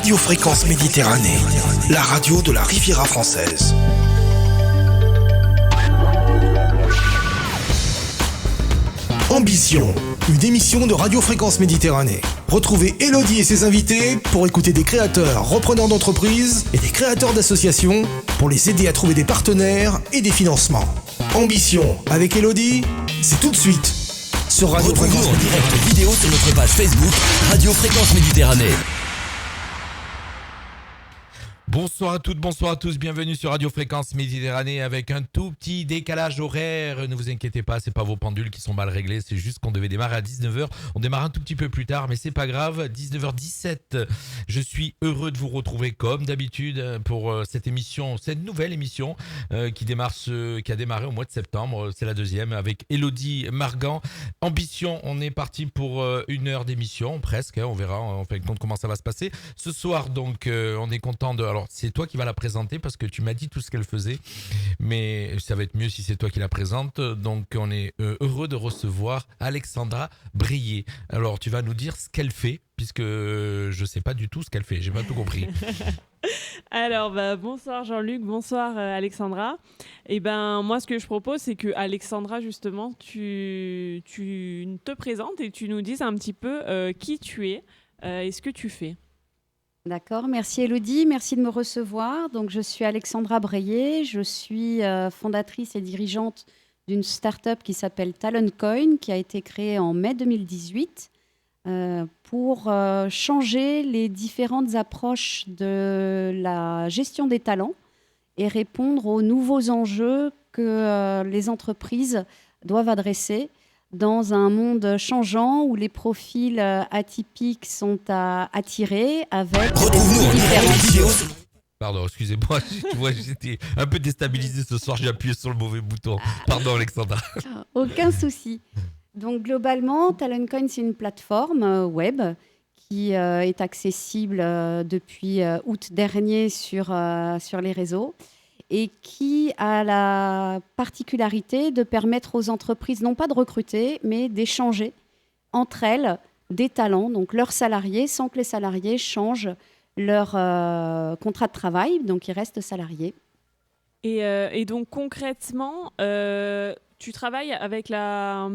Radio Fréquence Méditerranée, la radio de la Riviera française. Ambition, une émission de Radio Fréquence Méditerranée. Retrouvez Elodie et ses invités pour écouter des créateurs, repreneurs d'entreprises et des créateurs d'associations pour les aider à trouver des partenaires et des financements. Ambition avec Elodie, c'est tout de suite sur Radio Fréquence en direct vidéo sur notre page Facebook Radio Fréquence Méditerranée. Bonsoir à toutes, bonsoir à tous, bienvenue sur Radio Fréquence Méditerranée avec un tout petit décalage horaire. Ne vous inquiétez pas, c'est pas vos pendules qui sont mal réglées, c'est juste qu'on devait démarrer à 19h. On démarre un tout petit peu plus tard, mais c'est pas grave. 19h17, je suis heureux de vous retrouver comme d'habitude pour cette émission, cette nouvelle émission qui a démarré au mois de septembre. C'est la deuxième avec Elodie Margan. Ambition, on est parti pour une heure d'émission, presque, on verra en fin de compte comment ça va se passer. Ce soir donc, on est content de... Alors, c'est toi qui vas la présenter parce que tu m'as dit tout ce qu'elle faisait, mais ça va être mieux si c'est toi qui la présente. Donc, on est heureux de recevoir Alexandra Brié. Alors, tu vas nous dire ce qu'elle fait, puisque je ne sais pas du tout ce qu'elle fait. J'ai pas tout compris. Alors, bonsoir Jean-Luc, bonsoir Alexandra. Et moi, ce que je propose, c'est que Alexandra, justement, tu te présentes et tu nous dises un petit peu qui tu es et ce que tu fais. D'accord, merci Elodie, merci de me recevoir. Donc, je suis Alexandra Brié, je suis fondatrice et dirigeante d'une start-up qui s'appelle Taloncoin, qui a été créée en mai 2018 pour changer les différentes approches de la gestion des talents et répondre aux nouveaux enjeux que les entreprises doivent adresser dans un monde changeant où les profils atypiques sont à attirer avec des différents... Pardon, excusez-moi, tu vois, j'étais un peu déstabilisé ce soir, j'ai appuyé sur le mauvais bouton. Pardon Alexandra. Aucun souci. Donc globalement, Taloncoin, c'est une plateforme web qui est accessible depuis août dernier sur les réseaux et qui a la particularité de permettre aux entreprises, non pas de recruter, mais d'échanger entre elles des talents, donc leurs salariés, sans que les salariés changent leur contrat de travail, donc ils restent salariés. Et donc concrètement, tu travailles avec la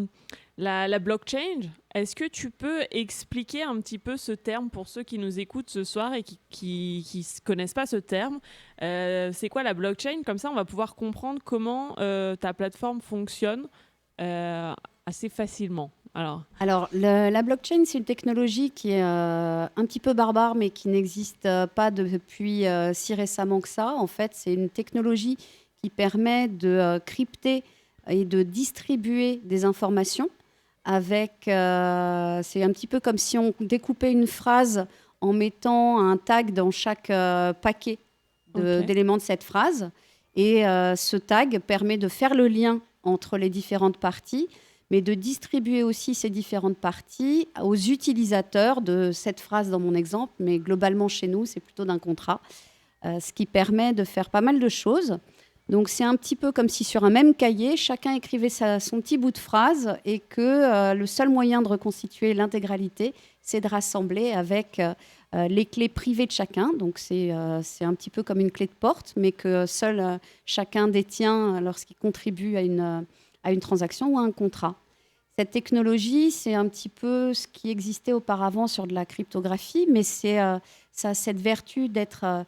blockchain. Est-ce que tu peux expliquer un petit peu ce terme pour ceux qui nous écoutent ce soir et qui ne connaissent pas ce terme? C'est quoi la blockchain? Comme ça, on va pouvoir comprendre comment ta plateforme fonctionne assez facilement. Alors la blockchain, c'est une technologie qui est un petit peu barbare, mais qui n'existe pas depuis si récemment que ça. En fait, c'est une technologie qui permet de crypter et de distribuer des informations avec... c'est un petit peu comme si on découpait une phrase en mettant un tag dans chaque paquet d'éléments de cette phrase. Et ce tag permet de faire le lien entre les différentes parties, mais de distribuer aussi ces différentes parties aux utilisateurs de cette phrase dans mon exemple. Mais globalement, chez nous, c'est plutôt d'un contrat, ce qui permet de faire pas mal de choses. Donc, c'est un petit peu comme si sur un même cahier, chacun écrivait son petit bout de phrase et que le seul moyen de reconstituer l'intégralité, c'est de rassembler avec les clés privées de chacun. Donc, c'est un petit peu comme une clé de porte, mais que seul chacun détient lorsqu'il contribue à une transaction ou à un contrat. Cette technologie, c'est un petit peu ce qui existait auparavant sur de la cryptographie, mais ça a cette vertu d'être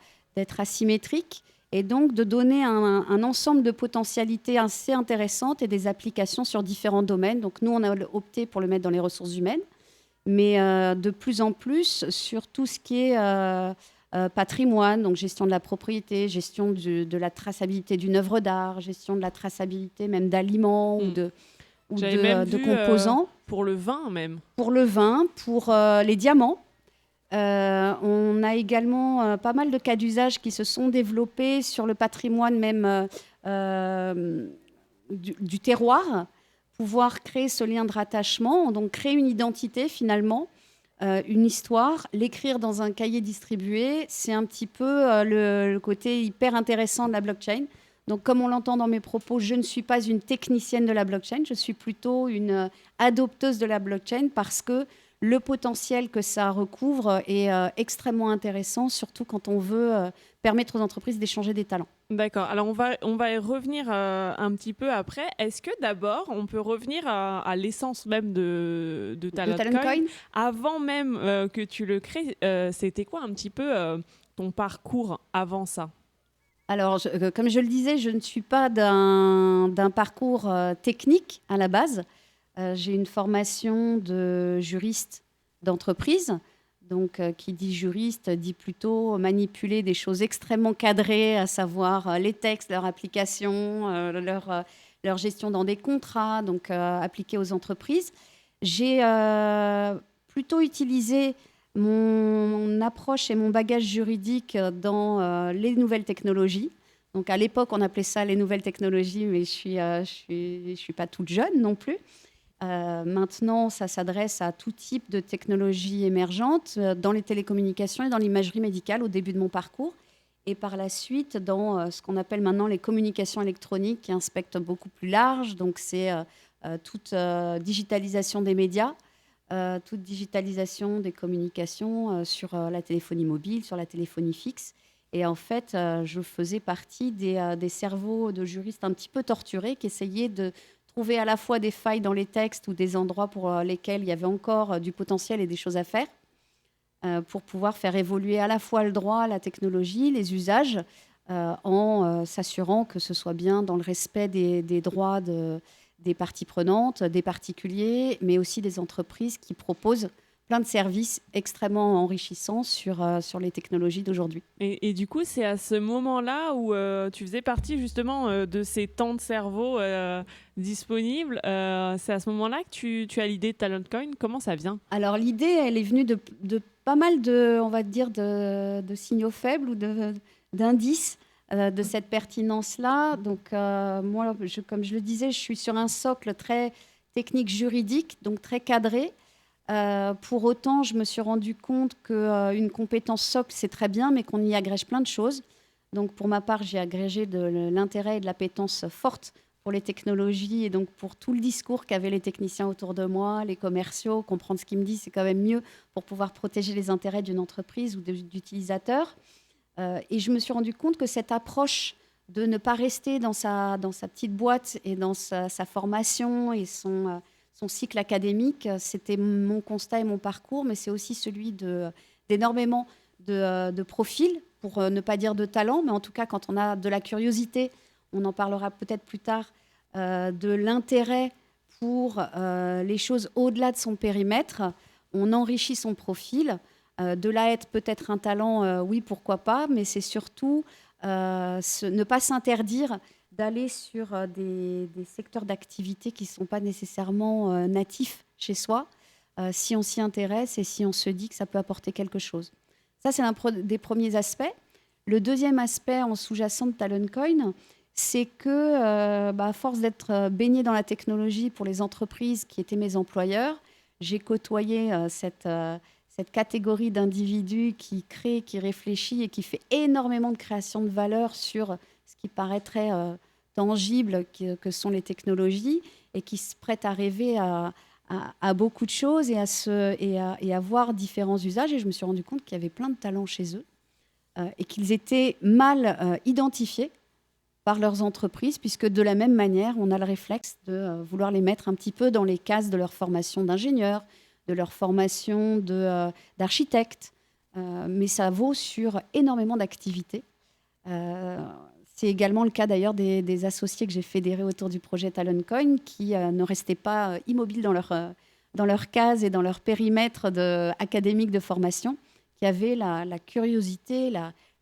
asymétrique et donc de donner un ensemble de potentialités assez intéressantes et des applications sur différents domaines. Donc nous, on a opté pour le mettre dans les ressources humaines, mais de plus en plus sur tout ce qui est patrimoine, donc gestion de la propriété, gestion de la traçabilité d'une œuvre d'art, gestion de la traçabilité même d'aliments ou de composants. Pour le vin même. Pour le vin, pour les diamants. On a également pas mal de cas d'usage qui se sont développés sur le patrimoine même du terroir, pouvoir créer ce lien de rattachement, donc créer une identité finalement, une histoire, l'écrire dans un cahier distribué, c'est un petit peu le côté hyper intéressant de la blockchain. Donc comme on l'entend dans mes propos, je ne suis pas une technicienne de la blockchain, je suis plutôt une adopteuse de la blockchain parce que le potentiel que ça recouvre est extrêmement intéressant, surtout quand on veut permettre aux entreprises d'échanger des talents. D'accord. Alors, on va y revenir un petit peu après. Est-ce que d'abord, on peut revenir à l'essence même de TalentCoin? Avant même que tu le crées, c'était quoi un petit peu ton parcours avant ça? Alors, comme je le disais, je ne suis pas d'un parcours technique à la base. J'ai une formation de juriste d'entreprise. Donc, qui dit juriste dit plutôt manipuler des choses extrêmement cadrées, à savoir les textes, leur application, leur gestion dans des contrats, donc appliqués aux entreprises. J'ai plutôt utilisé mon approche et mon bagage juridique dans les nouvelles technologies. Donc, à l'époque, on appelait ça les nouvelles technologies, mais je suis pas toute jeune non plus. Maintenant, ça s'adresse à tout type de technologies émergentes dans les télécommunications et dans l'imagerie médicale au début de mon parcours. Et par la suite, dans ce qu'on appelle maintenant les communications électroniques, qui est un spectre beaucoup plus large. Donc, c'est toute digitalisation des médias, toute digitalisation des communications sur la téléphonie mobile, sur la téléphonie fixe. Et en fait, je faisais partie des cerveaux de juristes un petit peu torturés qui essayaient de trouver à la fois des failles dans les textes ou des endroits pour lesquels il y avait encore du potentiel et des choses à faire pour pouvoir faire évoluer à la fois le droit, la technologie, les usages, en s'assurant que ce soit bien dans le respect des droits des parties prenantes, des particuliers, mais aussi des entreprises qui proposent plein de services extrêmement enrichissants sur les technologies d'aujourd'hui. Et du coup, c'est à ce moment-là où tu faisais partie justement de ces temps de cerveau disponibles. C'est à ce moment-là que tu as l'idée de TalentCoin. Comment ça vient? Alors, l'idée, elle est venue de pas mal on va dire, de signaux faibles ou d'indices de cette pertinence-là. Donc, moi, comme je le disais, je suis sur un socle très technique juridique, donc très cadré. Pour autant, je me suis rendu compte qu'une compétence socle, c'est très bien, mais qu'on y agrège plein de choses. Donc, pour ma part, j'ai agrégé de l'intérêt et de l'appétence forte pour les technologies et donc pour tout le discours qu'avaient les techniciens autour de moi, les commerciaux. Comprendre ce qu'ils me disent, c'est quand même mieux pour pouvoir protéger les intérêts d'une entreprise ou d'utilisateurs. Et je me suis rendu compte que cette approche de ne pas rester dans sa petite boîte et dans sa formation et son cycle académique, c'était mon constat et mon parcours, mais c'est aussi celui d'énormément de profils, pour ne pas dire de talent, mais en tout cas, quand on a de la curiosité, on en parlera peut-être plus tard, de l'intérêt pour les choses au-delà de son périmètre, on enrichit son profil. De là être peut-être un talent, oui, pourquoi pas, mais c'est surtout ne pas s'interdire d'aller sur des secteurs d'activité qui ne sont pas nécessairement natifs chez soi, si on s'y intéresse et si on se dit que ça peut apporter quelque chose. Ça, c'est un des premiers aspects. Le deuxième aspect en sous-jacent de TalentCoin, c'est que, à force d'être baigné dans la technologie pour les entreprises qui étaient mes employeurs, j'ai côtoyé cette catégorie d'individus qui crée, qui réfléchit et qui fait énormément de création de valeur sur ce qui paraîtrait tangible que sont les technologies et qui se prêtent à rêver à beaucoup de choses et à voir différents usages. Et je me suis rendu compte qu'il y avait plein de talents chez eux et qu'ils étaient mal identifiés par leurs entreprises, puisque de la même manière, on a le réflexe de vouloir les mettre un petit peu dans les cases de leur formation d'ingénieur, de leur formation d'architecte. Mais ça vaut sur énormément d'activités. C'est également le cas d'ailleurs des associés que j'ai fédérés autour du projet TalentCoin qui ne restaient pas immobiles dans leur case et dans leur périmètre académique de formation, qui avaient la curiosité,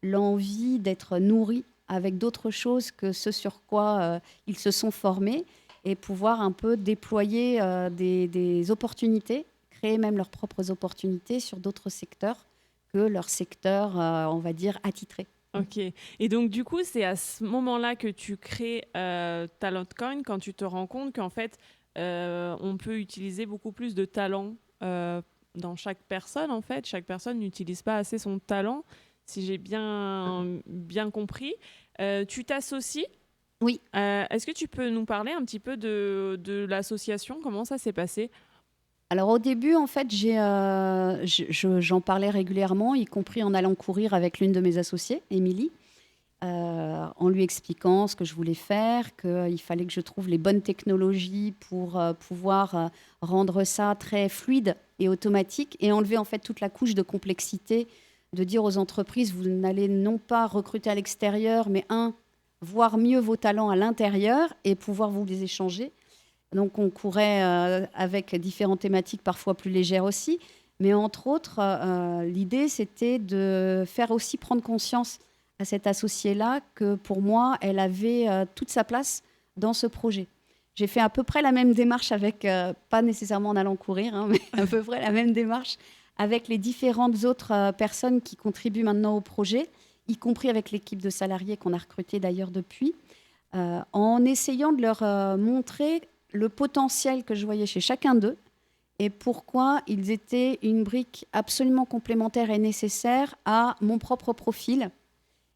l'envie d'être nourris avec d'autres choses que ce sur quoi ils se sont formés et pouvoir un peu déployer des opportunités, créer même leurs propres opportunités sur d'autres secteurs que leur secteur, on va dire, attitré. Ok. Et donc, du coup, c'est à ce moment-là que tu crées TalentCoin, quand tu te rends compte qu'en fait, on peut utiliser beaucoup plus de talent dans chaque personne. En fait, chaque personne n'utilise pas assez son talent, si j'ai bien compris. Tu t'associes? Oui. Est-ce que tu peux nous parler un petit peu de l'association? Comment ça s'est passé? Alors au début, en fait, j'en parlais régulièrement, y compris en allant courir avec l'une de mes associées, Émilie, en lui expliquant ce que je voulais faire, qu'il fallait que je trouve les bonnes technologies pour pouvoir rendre ça très fluide et automatique et enlever en fait toute la couche de complexité, de dire aux entreprises, vous n'allez non pas recruter à l'extérieur, mais voir mieux vos talents à l'intérieur et pouvoir vous les échanger. Donc on courait avec différentes thématiques, parfois plus légères aussi. Mais entre autres, l'idée, c'était de faire aussi prendre conscience à cette associée-là que pour moi, elle avait toute sa place dans ce projet. J'ai fait à peu près la même démarche avec, pas nécessairement en allant courir, hein, mais à peu près la même démarche avec les différentes autres personnes qui contribuent maintenant au projet, y compris avec l'équipe de salariés qu'on a recrutée d'ailleurs depuis, en essayant de leur montrer le potentiel que je voyais chez chacun d'eux et pourquoi ils étaient une brique absolument complémentaire et nécessaire à mon propre profil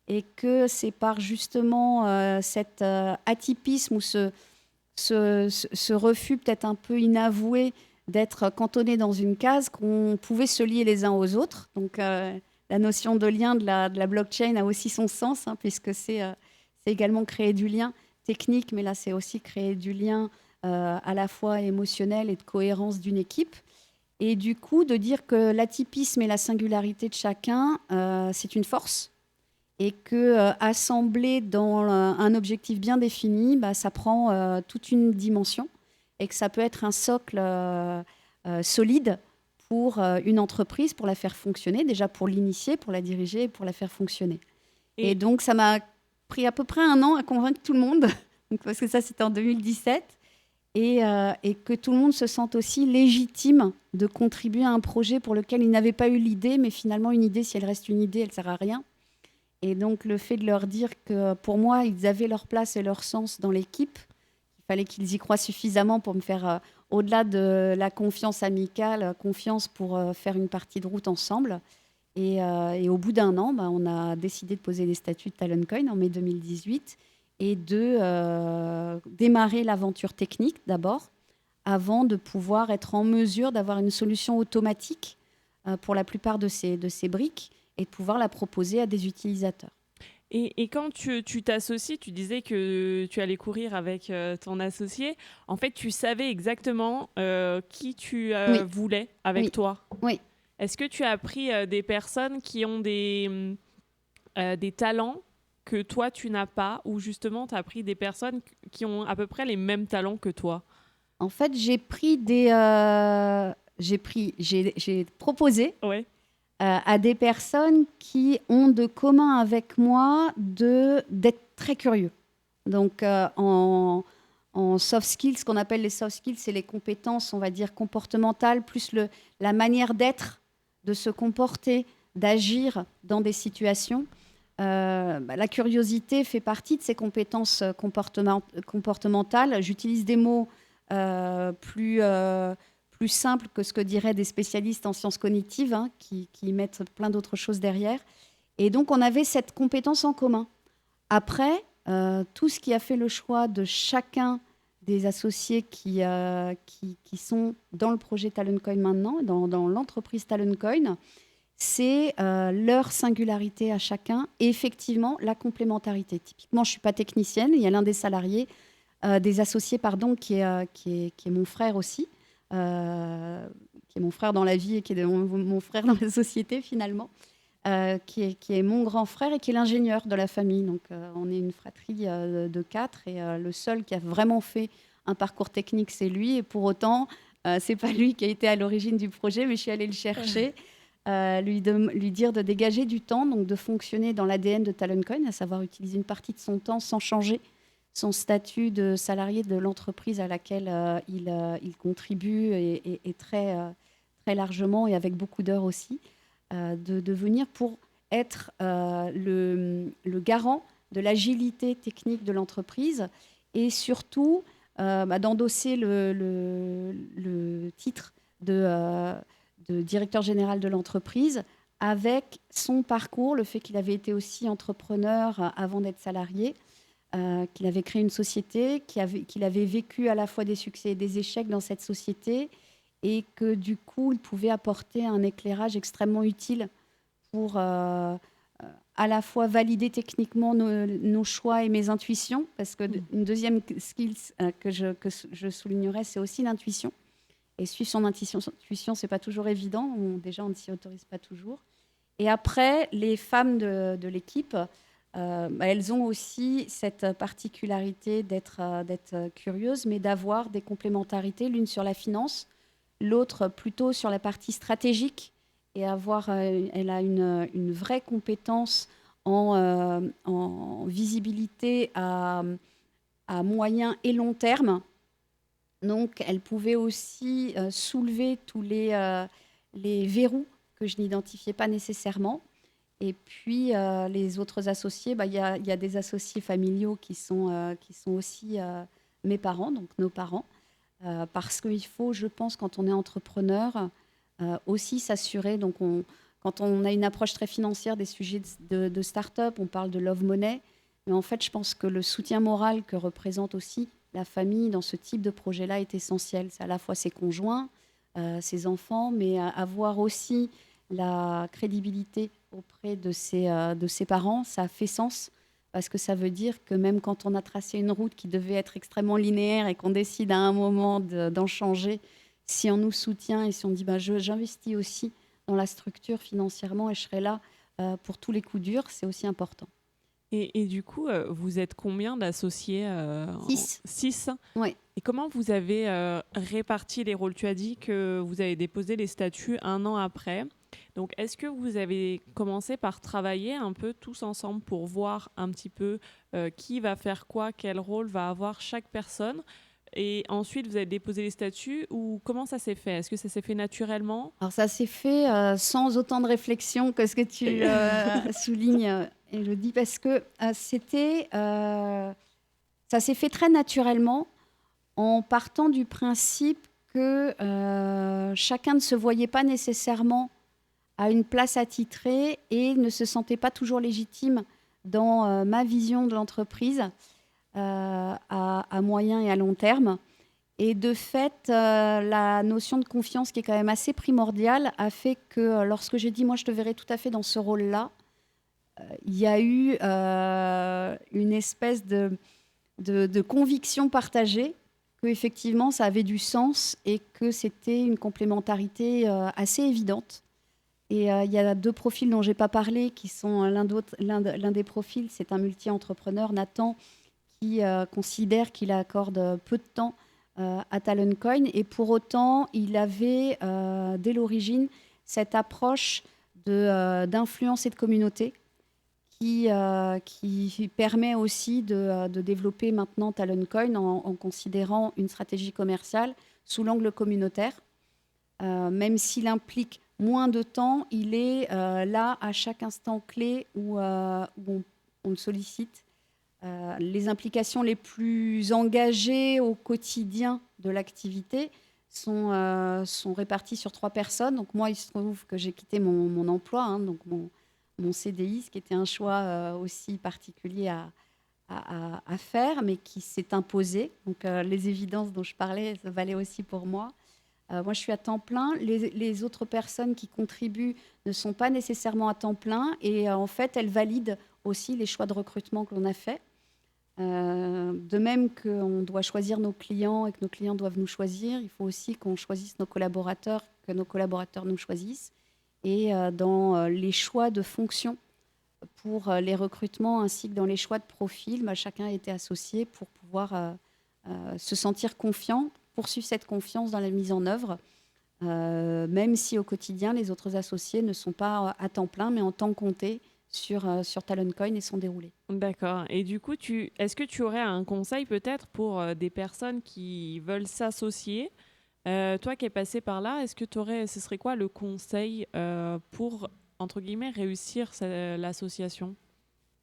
et que c'est par justement cet atypisme ou ce refus peut-être un peu inavoué d'être cantonné dans une case qu'on pouvait se lier les uns aux autres. Donc la notion de lien de la blockchain a aussi son sens, hein, puisque c'est également créer du lien technique, mais là c'est aussi créer du lien à la fois émotionnel et de cohérence d'une équipe. Et du coup, de dire que l'atypisme et la singularité de chacun, c'est une force. Et qu'assembler dans un objectif bien défini, ça prend toute une dimension. Et que ça peut être un socle solide pour une entreprise, pour la faire fonctionner, déjà pour l'initier, pour la diriger, pour la faire fonctionner. Et donc, ça m'a pris à peu près 1 an à convaincre tout le monde, parce que ça, c'était en 2017. Et que tout le monde se sente aussi légitime de contribuer à un projet pour lequel ils n'avaient pas eu l'idée, mais finalement, une idée, si elle reste une idée, elle ne sert à rien. Et donc, le fait de leur dire que, pour moi, ils avaient leur place et leur sens dans l'équipe, il fallait qu'ils y croient suffisamment pour me faire, au-delà de la confiance amicale, confiance pour faire une partie de route ensemble. Et au bout d'1 an, on a décidé de poser les statuts de Taloncoin en mai 2018 et de démarrer l'aventure technique d'abord, avant de pouvoir être en mesure d'avoir une solution automatique pour la plupart de ces briques et de pouvoir la proposer à des utilisateurs. Et quand tu t'associes, tu disais que tu allais courir avec ton associé. En fait, tu savais exactement qui tu voulais avec toi. Oui. Est-ce que tu as pris des personnes qui ont des talents que toi, tu n'as pas, ou justement, tu as pris des personnes qui ont à peu près les mêmes talents que toi? En fait, j'ai proposé à des personnes qui ont de commun avec moi d'être très curieux. Donc, en soft skills, ce qu'on appelle les soft skills, c'est les compétences, on va dire, comportementales, plus la manière d'être, de se comporter, d'agir dans des situations. La curiosité fait partie de ces compétences comportementales. J'utilise des mots plus simples que ce que diraient des spécialistes en sciences cognitives, hein, qui mettent plein d'autres choses derrière. Et donc, on avait cette compétence en commun. Après, tout ce qui a fait le choix de chacun des associés qui sont dans le projet Taloncoin maintenant, dans l'entreprise Taloncoin, c'est leur singularité à chacun et effectivement la complémentarité. Typiquement, je ne suis pas technicienne, il y a l'un des salariés, des associés, pardon, qui est mon frère aussi, qui est mon frère dans la vie et qui est mon frère dans la société finalement, qui est mon grand frère et qui est l'ingénieur de la famille. Donc on est une fratrie de 4 et le seul qui a vraiment fait un parcours technique, c'est lui. Et pour autant, ce n'est pas lui qui a été à l'origine du projet, mais je suis allée le chercher. Lui dire de dégager du temps, donc de fonctionner dans l'ADN de Taloncoin, à savoir utiliser une partie de son temps sans changer son statut de salarié de l'entreprise à laquelle il contribue et très, très largement et avec beaucoup d'heures aussi, de venir pour être le garant de l'agilité technique de l'entreprise et surtout d'endosser le titre de directeur général de l'entreprise avec son parcours, le fait qu'il avait été aussi entrepreneur avant d'être salarié, qu'il avait créé une société, qu'il avait vécu à la fois des succès et des échecs dans cette société et que du coup, il pouvait apporter un éclairage extrêmement utile pour à la fois valider techniquement nos choix et mes intuitions, parce que une deuxième skill que je soulignerais, c'est aussi l'intuition. Et suivre son intuition, c'est pas toujours évident. Déjà, on ne s'y autorise pas toujours. Et après, les femmes de l'équipe, elles ont aussi cette particularité d'être curieuses, mais d'avoir des complémentarités, l'une sur la finance, l'autre plutôt sur la partie stratégique. Et elle a une vraie compétence en visibilité à moyen et long terme. Donc, elle pouvait aussi soulever tous les verrous que je n'identifiais pas nécessairement. Et puis, les autres associés, il y a des associés familiaux qui sont aussi mes parents, donc nos parents. Parce qu'il faut, je pense, quand on est entrepreneur, aussi s'assurer. Donc, quand on a une approche très financière des sujets de start-up, on parle de love money. Mais en fait, je pense que le soutien moral que représente aussi la famille dans ce type de projet-là est essentiel. C'est à la fois ses conjoints, ses enfants, mais avoir aussi la crédibilité auprès de ses parents, ça fait sens. Parce que ça veut dire que même quand on a tracé une route qui devait être extrêmement linéaire et qu'on décide à un moment d'en changer, si on nous soutient et si on dit j'investis aussi dans la structure financièrement et je serai là pour tous les coups durs, c'est aussi important. Et du coup, vous êtes combien d'associés 6. 6. Oui. Et comment vous avez réparti les rôles? Tu as dit que vous avez déposé les statuts 1 an après. Donc, est-ce que vous avez commencé par travailler un peu tous ensemble pour voir un petit peu qui va faire quoi, quel rôle va avoir chaque personne? Et ensuite, vous avez déposé les statuts ou comment ça s'est fait? Est-ce que ça s'est fait naturellement? Alors, ça s'est fait sans autant de réflexion que ce que tu soulignes, Élodie, parce que ça s'est fait très naturellement en partant du principe que chacun ne se voyait pas nécessairement à une place attitrée et ne se sentait pas toujours légitime dans ma vision de l'entreprise à moyen et à long terme. Et de fait, la notion de confiance, qui est quand même assez primordiale, a fait que lorsque j'ai dit « moi, je te verrai tout à fait dans ce rôle-là », il y a eu une espèce de conviction partagée qu'effectivement, ça avait du sens et que c'était une complémentarité assez évidente. Et il y a 2 profils dont je n'ai pas parlé, qui sont l'un des profils, c'est un multi-entrepreneur, Nathan, qui considère qu'il accorde peu de temps à Taloncoin. Et pour autant, il avait, dès l'origine, cette approche d'influence et de communauté qui permet aussi de développer maintenant Taloncoin en considérant une stratégie commerciale sous l'angle communautaire. Même s'il implique moins de temps, il est là à chaque instant clé où on le sollicite. Les implications les plus engagées au quotidien de l'activité sont réparties sur 3 personnes. Donc moi, il se trouve que j'ai quitté mon emploi, donc mon CDI, ce qui était un choix aussi particulier à faire, mais qui s'est imposé. Donc les évidences dont je parlais, ça valait aussi pour moi. Moi, je suis à temps plein. Les autres personnes qui contribuent ne sont pas nécessairement à temps plein. Et en fait, elles valident aussi les choix de recrutement que l'on a faits. De même qu'on doit choisir nos clients et que nos clients doivent nous choisir, il faut aussi qu'on choisisse nos collaborateurs, que nos collaborateurs nous choisissent. Et dans les choix de fonctions pour les recrutements ainsi que dans les choix de profil, chacun a été associé pour pouvoir se sentir confiant, poursuivre cette confiance dans la mise en œuvre, même si au quotidien, les autres associés ne sont pas à temps plein, mais en temps compté sur Taloncoin et son déroulé. D'accord. Et du coup, est-ce que tu aurais un conseil peut-être pour des personnes qui veulent s'associer? Toi qui es passé par là, ce serait quoi le conseil pour, entre guillemets, réussir l'association?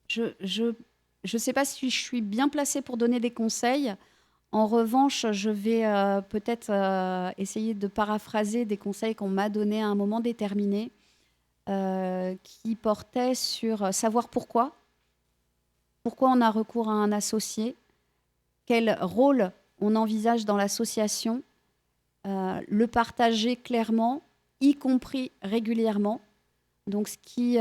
Je sais pas si je suis bien placée pour donner des conseils. En revanche, je vais peut-être essayer de paraphraser des conseils qu'on m'a donnés à un moment déterminé, qui portaient sur savoir pourquoi on a recours à un associé, quel rôle on envisage dans l'association le partager clairement, y compris régulièrement. Donc, ce qui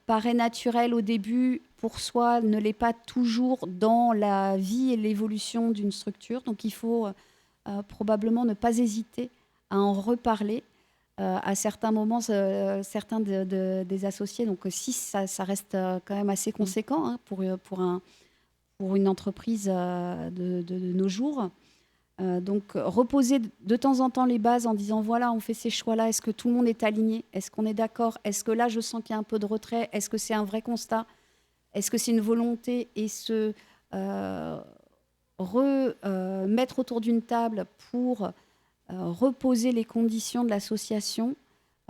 paraît naturel au début pour soi ne l'est pas toujours dans la vie et l'évolution d'une structure. Donc, il faut probablement ne pas hésiter à en reparler. À certains moments, certains des associés, donc si ça reste quand même assez conséquent hein, pour une entreprise de nos jours. Donc reposer de temps en temps les bases en disant voilà, on fait ces choix-là, est-ce que tout le monde est aligné, est-ce qu'on est d'accord, est-ce que là je sens qu'il y a un peu de retrait, est-ce que c'est un vrai constat, est-ce que c'est une volonté, et se mettre autour d'une table pour reposer les conditions de l'association.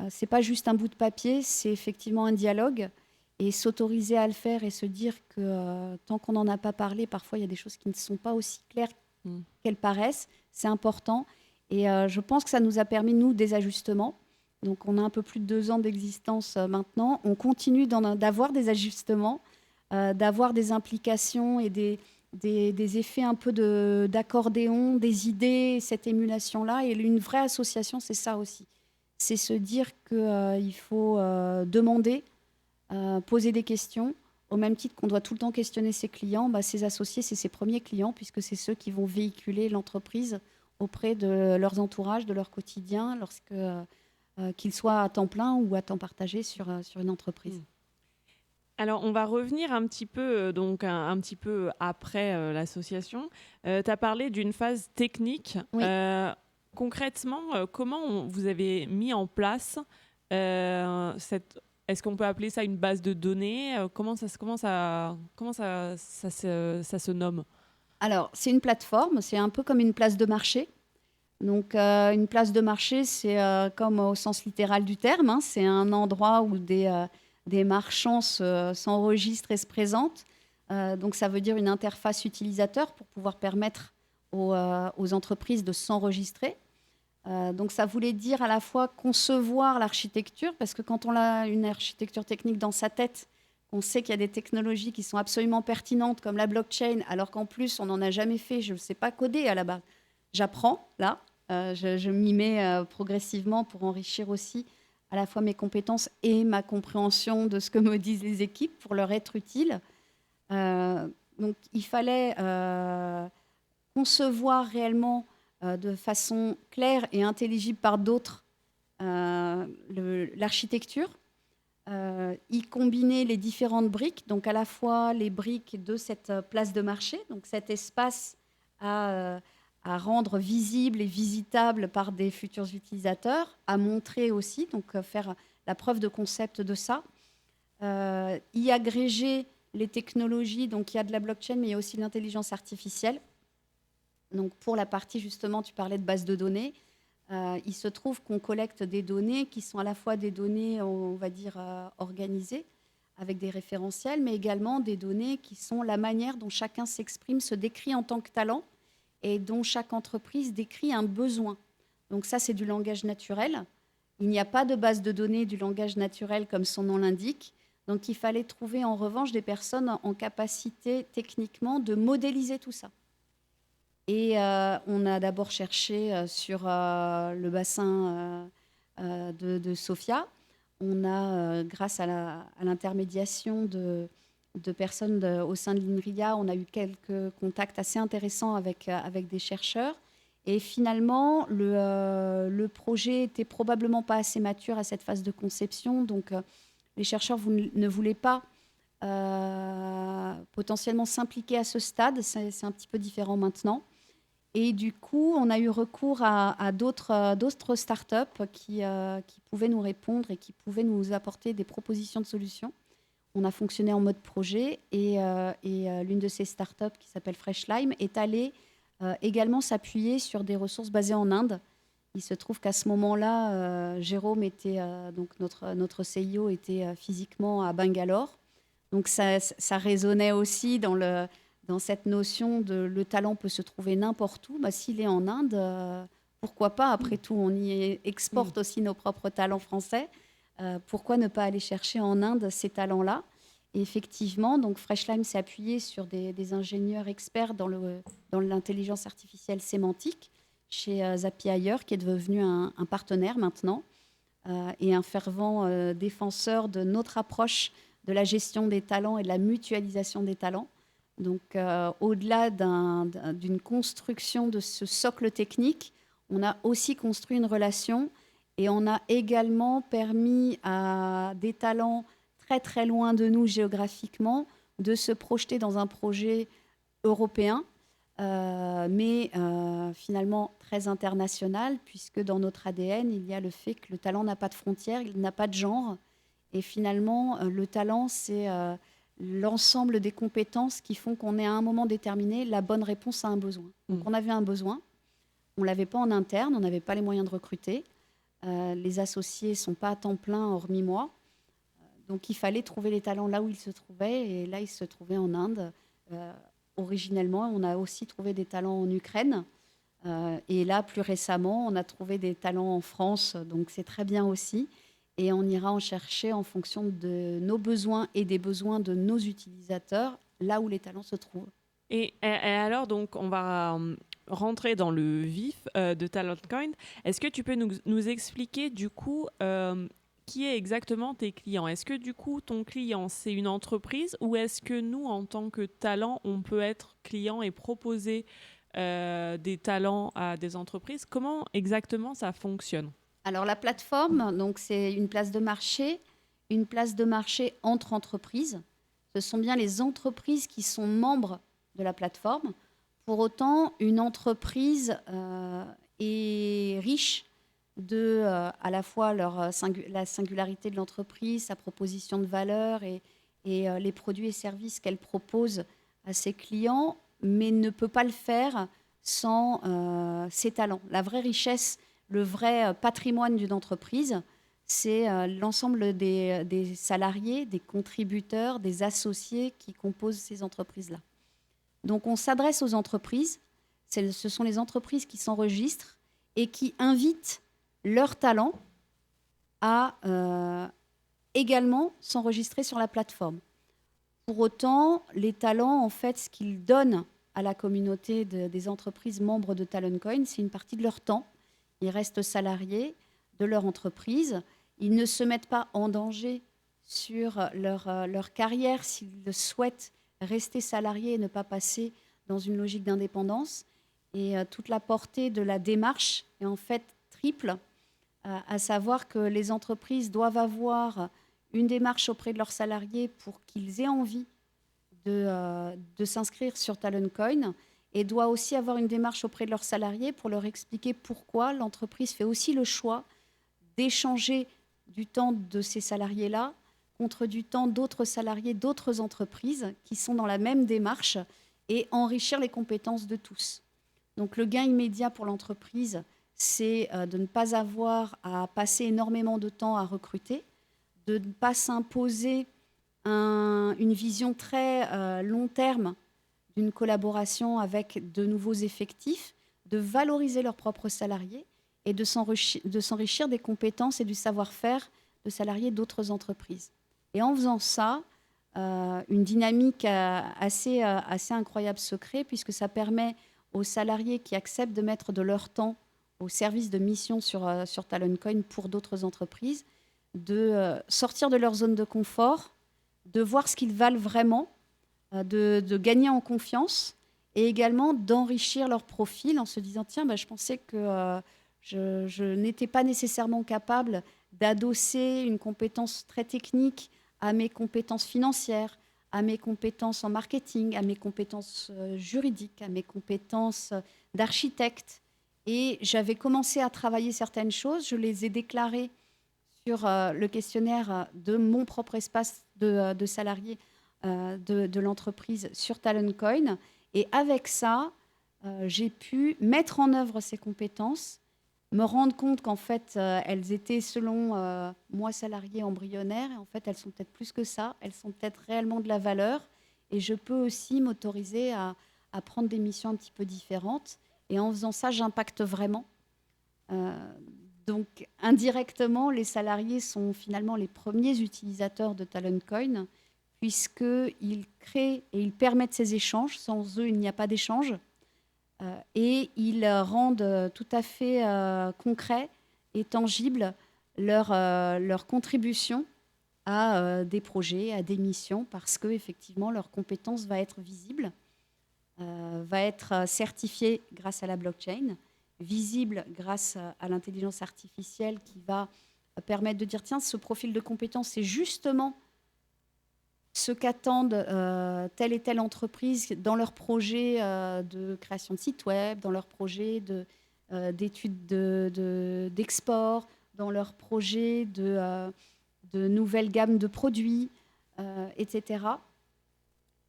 C'est pas juste un bout de papier, c'est effectivement un dialogue, et s'autoriser à le faire et se dire que tant qu'on n'en a pas parlé, parfois il y a des choses qui ne sont pas aussi claires qu'elles paraissent, c'est important. Et je pense que ça nous a permis, nous, des ajustements. Donc on a un peu plus de 2 ans d'existence maintenant. On continue d'avoir des ajustements, d'avoir des implications et des effets un peu d'accordéon, des idées, cette émulation-là. Et une vraie association, c'est ça aussi. C'est se dire qu'il faut demander, poser des questions. Au même titre qu'on doit tout le temps questionner ses clients, ses associés, c'est ses premiers clients, puisque c'est ceux qui vont véhiculer l'entreprise auprès de leurs entourages, de leur quotidien, qu'ils soient à temps plein ou à temps partagé sur une entreprise. Alors, on va revenir un petit peu, un petit peu après l'association. Tu as parlé d'une phase technique. Oui. Concrètement, comment vous avez mis en place est-ce qu'on peut appeler ça une base de données ? Comment ça se nomme ? Alors, c'est une plateforme, c'est un peu comme une place de marché. Donc, une place de marché, c'est comme au sens littéral du terme, hein, c'est un endroit où des marchands s'enregistrent et se présentent. Donc, ça veut dire une interface utilisateur pour pouvoir permettre aux entreprises de s'enregistrer. Donc, ça voulait dire à la fois concevoir l'architecture, parce que quand on a une architecture technique dans sa tête, on sait qu'il y a des technologies qui sont absolument pertinentes, comme la blockchain, alors qu'en plus, on n'en a jamais fait. Je ne sais pas coder à la base. J'apprends, là. Je m'y mets progressivement pour enrichir aussi à la fois mes compétences et ma compréhension de ce que me disent les équipes pour leur être utile. Donc, il fallait concevoir réellement de façon claire et intelligible par d'autres l'architecture, y combiner les différentes briques, donc à la fois les briques de cette place de marché, donc cet espace à rendre visible et visitable par des futurs utilisateurs, à montrer aussi, donc faire la preuve de concept de ça, y agréger les technologies, donc il y a de la blockchain, mais il y a aussi de l'intelligence artificielle. Donc pour la partie, justement, tu parlais de base de données, il se trouve qu'on collecte des données qui sont à la fois des données, on va dire, organisées, avec des référentiels, mais également des données qui sont la manière dont chacun s'exprime, se décrit en tant que talent, et dont chaque entreprise décrit un besoin. Donc ça, c'est du langage naturel. Il n'y a pas de base de données du langage naturel comme son nom l'indique. Donc il fallait trouver en revanche des personnes en capacité techniquement de modéliser tout ça. Et on a d'abord cherché sur le bassin de Sofia. On a, grâce à l'intermédiation de personnes au sein de l'INRIA, on a eu quelques contacts assez intéressants avec des chercheurs. Et finalement, le projet était probablement pas assez mature à cette phase de conception. Donc, les chercheurs ne voulaient pas potentiellement s'impliquer à ce stade. C'est un petit peu différent maintenant. Et du coup, on a eu recours à d'autres startups qui pouvaient nous répondre et qui pouvaient nous apporter des propositions de solutions. On a fonctionné en mode projet et l'une de ces startups qui s'appelle Freshlime est allée également s'appuyer sur des ressources basées en Inde. Il se trouve qu'à ce moment-là, Jérôme était, donc notre CIO était physiquement à Bangalore. Donc ça résonnait aussi dans cette notion de le talent peut se trouver n'importe où. S'il est en Inde, pourquoi pas ? Après tout, on y exporte aussi nos propres talents français. Pourquoi ne pas aller chercher en Inde ces talents-là ? Et effectivement, donc Freshlime s'est appuyé sur des ingénieurs experts dans l'intelligence artificielle sémantique. chez Zapier Hire, qui est devenu un partenaire maintenant, et un fervent défenseur de notre approche de la gestion des talents et de la mutualisation des talents. Donc, au-delà d'une construction de ce socle technique, on a aussi construit une relation et on a également permis à des talents très très loin de nous géographiquement de se projeter dans un projet européen, mais finalement très international, puisque dans notre ADN, il y a le fait que le talent n'a pas de frontières, il n'a pas de genre. Et finalement, le talent, c'est l'ensemble des compétences qui font qu'on est à un moment déterminé la bonne réponse à un besoin. Donc on avait un besoin, on ne l'avait pas en interne, on n'avait pas les moyens de recruter. Les associés ne sont pas à temps plein, hormis moi. Donc il fallait trouver les talents là où ils se trouvaient, et là ils se trouvaient en Inde. Originellement, on a aussi trouvé des talents en Ukraine, et là plus récemment, on a trouvé des talents en France, donc c'est très bien aussi. Et on ira en chercher en fonction de nos besoins et des besoins de nos utilisateurs, là où les talents se trouvent. Et alors, donc, on va rentrer dans le vif de TalentCoin. Est-ce que tu peux nous expliquer, du coup, qui est exactement tes clients? Est-ce que, du coup, ton client, c'est une entreprise, ou est-ce que nous, en tant que talent, on peut être client et proposer des talents à des entreprises? Comment exactement ça fonctionne? Alors la plateforme, donc c'est une place de marché entre entreprises. Ce sont bien les entreprises qui sont membres de la plateforme. Pour autant, une entreprise est riche de à la fois la singularité de l'entreprise, sa proposition de valeur et les produits et services qu'elle propose à ses clients, mais ne peut pas le faire sans ses talents. La vraie richesse, le vrai patrimoine d'une entreprise, c'est l'ensemble des salariés, des contributeurs, des associés qui composent ces entreprises-là. Donc on s'adresse aux entreprises, ce sont les entreprises qui s'enregistrent et qui invitent leurs talents à également s'enregistrer sur la plateforme. Pour autant, les talents, en fait, ce qu'ils donnent à la communauté des entreprises membres de TalentCoin, c'est une partie de leur temps. Ils restent salariés de leur entreprise. Ils ne se mettent pas en danger sur leur carrière s'ils souhaitent rester salariés et ne pas passer dans une logique d'indépendance. Et toute la portée de la démarche est en fait triple, à savoir que les entreprises doivent avoir une démarche auprès de leurs salariés pour qu'ils aient envie de s'inscrire sur TalentCoin, et doit aussi avoir une démarche auprès de leurs salariés pour leur expliquer pourquoi l'entreprise fait aussi le choix d'échanger du temps de ces salariés-là contre du temps d'autres salariés d'autres entreprises qui sont dans la même démarche, et enrichir les compétences de tous. Donc le gain immédiat pour l'entreprise, c'est de ne pas avoir à passer énormément de temps à recruter, de ne pas s'imposer une vision très long terme d'une collaboration avec de nouveaux effectifs, de valoriser leurs propres salariés et de s'enrichir des compétences et du savoir-faire de salariés d'autres entreprises. Et en faisant ça, une dynamique assez incroyable se crée, puisque ça permet aux salariés qui acceptent de mettre de leur temps au service de mission sur TalentCoin pour d'autres entreprises, de sortir de leur zone de confort, de voir ce qu'ils valent vraiment, de gagner en confiance, et également d'enrichir leur profil en se disant « Tiens, je pensais que je n'étais pas nécessairement capable d'adosser une compétence très technique à mes compétences financières, à mes compétences en marketing, à mes compétences juridiques, à mes compétences d'architecte. » Et j'avais commencé à travailler certaines choses, je les ai déclarées sur le questionnaire de mon propre espace de salariés de l'entreprise sur TalentCoin. Et avec ça, j'ai pu mettre en œuvre ces compétences, me rendre compte qu'en fait, elles étaient, selon moi, salariées embryonnaires. Et en fait, elles sont peut-être plus que ça. Elles sont peut-être réellement de la valeur. Et je peux aussi m'autoriser à prendre des missions un petit peu différentes. Et en faisant ça, j'impacte vraiment. Donc, indirectement, les salariés sont finalement les premiers utilisateurs de TalentCoin, puisqu'ils créent et ils permettent ces échanges. Sans eux, il n'y a pas d'échange. et ils rendent tout à fait concret et tangible leur contribution à des projets, à des missions, parce qu'effectivement, leur compétence va être visible, va être certifiée grâce à la blockchain, visible grâce à l'intelligence artificielle qui va permettre de dire, tiens, ce profil de compétence, c'est justement ce qu'attendent telle et telle entreprise dans leur projet de création de site web, dans leur projet d'études d'export, dans leur projet de nouvelles gammes de produits, etc.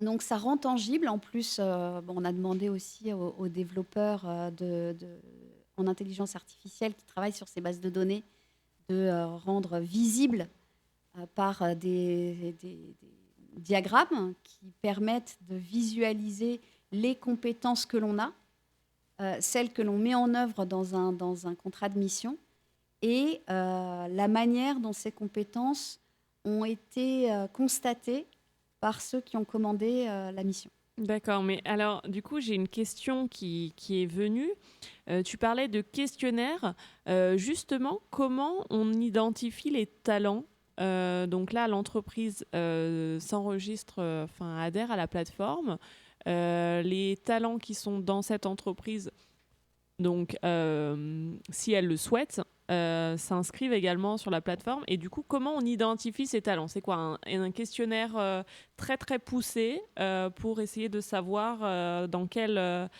Donc ça rend tangible. En plus, on a demandé aussi aux développeurs en intelligence artificielle qui travaillent sur ces bases de données de rendre visible par des diagrammes qui permettent de visualiser les compétences que l'on a, celles que l'on met en œuvre dans un contrat de mission et la manière dont ces compétences ont été constatées par ceux qui ont commandé la mission. D'accord, mais alors du coup j'ai une question qui est venue. Tu parlais de questionnaire. Justement, comment on identifie les talents? Donc là, l'entreprise s'enregistre, adhère à la plateforme. Les talents qui sont dans cette entreprise, donc si elle le souhaite, s'inscrivent également sur la plateforme. Et du coup, comment on identifie ces talents? C'est quoi un questionnaire très très poussé pour essayer de savoir dans quel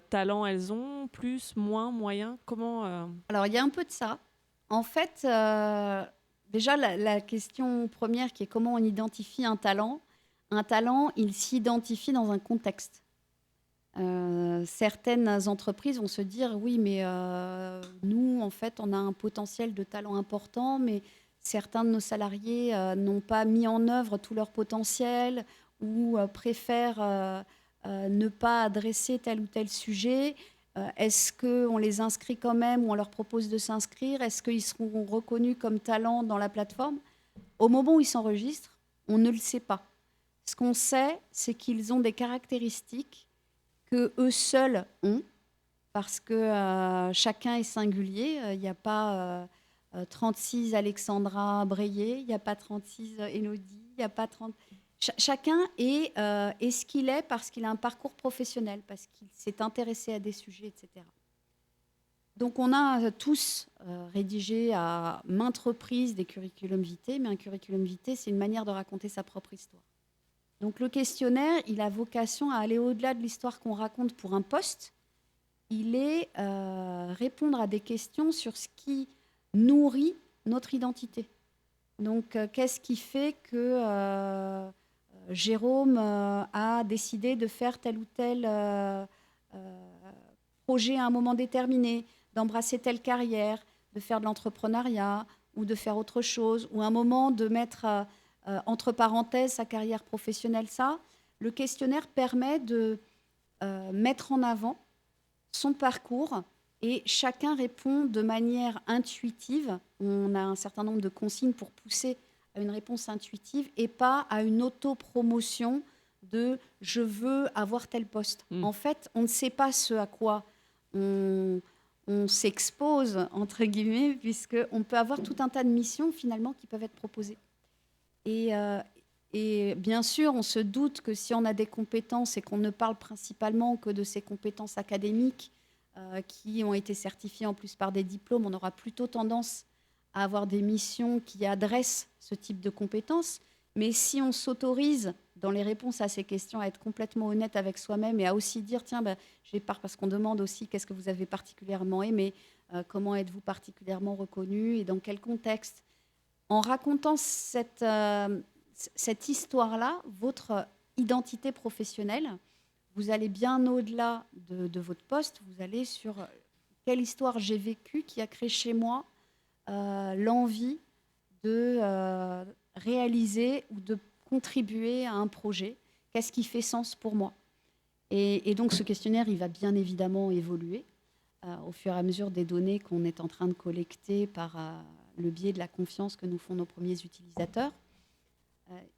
talent elles ont, plus, moins, moyen? Comment Alors, il y a un peu de ça. En fait, déjà, la question première qui est comment on identifie un talent. Un talent, il s'identifie dans un contexte. Certaines entreprises vont se dire oui, mais nous, en fait, on a un potentiel de talent important, mais certains de nos salariés n'ont pas mis en œuvre tout leur potentiel ou préfèrent ne pas adresser tel ou tel sujet. Est-ce qu'on les inscrit quand même ou on leur propose de s'inscrire? Est-ce qu'ils seront reconnus comme talents dans la plateforme? Au moment où ils s'enregistrent, on ne le sait pas. Ce qu'on sait, c'est qu'ils ont des caractéristiques que eux seuls ont, parce que chacun est singulier. Il n'y a pas 36 Alexandra Breillet, il n'y a pas 36 Élodie, il n'y a pas 30... Chacun est ce qu'il est parce qu'il a un parcours professionnel, parce qu'il s'est intéressé à des sujets, etc. Donc on a tous rédigé à maintes reprises des curriculum vitae, mais un curriculum vitae, c'est une manière de raconter sa propre histoire. Donc le questionnaire, il a vocation à aller au-delà de l'histoire qu'on raconte pour un poste. Il est répondre à des questions sur ce qui nourrit notre identité. Donc qu'est-ce qui fait que Jérôme a décidé de faire tel ou tel projet à un moment déterminé, d'embrasser telle carrière, de faire de l'entrepreneuriat ou de faire autre chose, ou à un moment de mettre... entre parenthèses, sa carrière professionnelle, ça. Le questionnaire permet de mettre en avant son parcours et chacun répond de manière intuitive. On a un certain nombre de consignes pour pousser à une réponse intuitive et pas à une autopromotion de « je veux avoir tel poste ». En fait, on ne sait pas ce à quoi on s'expose, entre guillemets, puisqu'on peut avoir tout un tas de missions, finalement, qui peuvent être proposées. Et bien sûr, on se doute que si on a des compétences et qu'on ne parle principalement que de ces compétences académiques qui ont été certifiées en plus par des diplômes, on aura plutôt tendance à avoir des missions qui adressent ce type de compétences. Mais si on s'autorise dans les réponses à ces questions à être complètement honnête avec soi-même et à aussi dire, tiens, j'ai part, parce qu'on demande aussi qu'est-ce que vous avez particulièrement aimé, comment êtes-vous particulièrement reconnu et dans quel contexte. En racontant cette histoire-là, votre identité professionnelle, vous allez bien au-delà de votre poste, vous allez sur quelle histoire j'ai vécue qui a créé chez moi l'envie de réaliser ou de contribuer à un projet. Qu'est-ce qui fait sens pour moi? Et donc ce questionnaire, il va bien évidemment évoluer au fur et à mesure des données qu'on est en train de collecter par... le biais de la confiance que nous font nos premiers utilisateurs.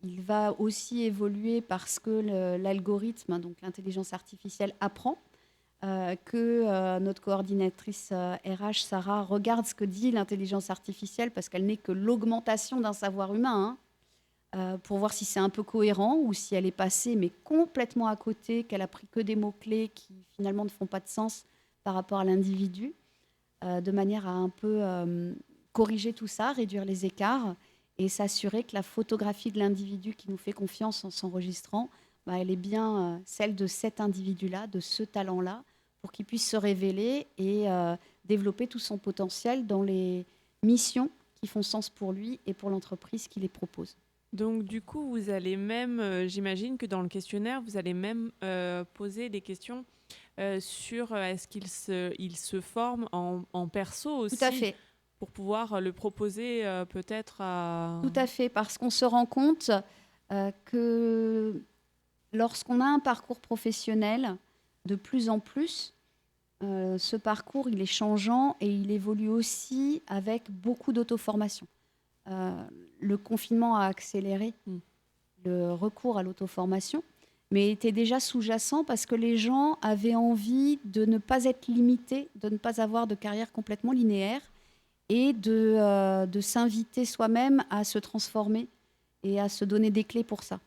Il va aussi évoluer parce que l'algorithme, donc l'intelligence artificielle, apprend. que notre coordinatrice RH, Sarah, regarde ce que dit l'intelligence artificielle, parce qu'elle n'est que l'augmentation d'un savoir humain, pour voir si c'est un peu cohérent ou si elle est passée, mais complètement à côté, qu'elle a pris que des mots-clés qui finalement ne font pas de sens par rapport à l'individu, de manière à un peu corriger tout ça, réduire les écarts et s'assurer que la photographie de l'individu qui nous fait confiance en s'enregistrant, elle est bien celle de cet individu-là, de ce talent-là, pour qu'il puisse se révéler et développer tout son potentiel dans les missions qui font sens pour lui et pour l'entreprise qui les propose. Donc du coup, vous allez même, j'imagine que dans le questionnaire, vous allez même poser des questions sur est-ce qu'il se forme en perso aussi. Tout à fait. Pour pouvoir le proposer peut-être à... Tout à fait, parce qu'on se rend compte que lorsqu'on a un parcours professionnel, de plus en plus, ce parcours, il est changeant et il évolue aussi avec beaucoup d'auto-formation. Le confinement a accéléré le recours à l'auto-formation, mais était déjà sous-jacent parce que les gens avaient envie de ne pas être limités, de ne pas avoir de carrière complètement linéaire et de s'inviter soi-même à se transformer et à se donner des clés pour ça.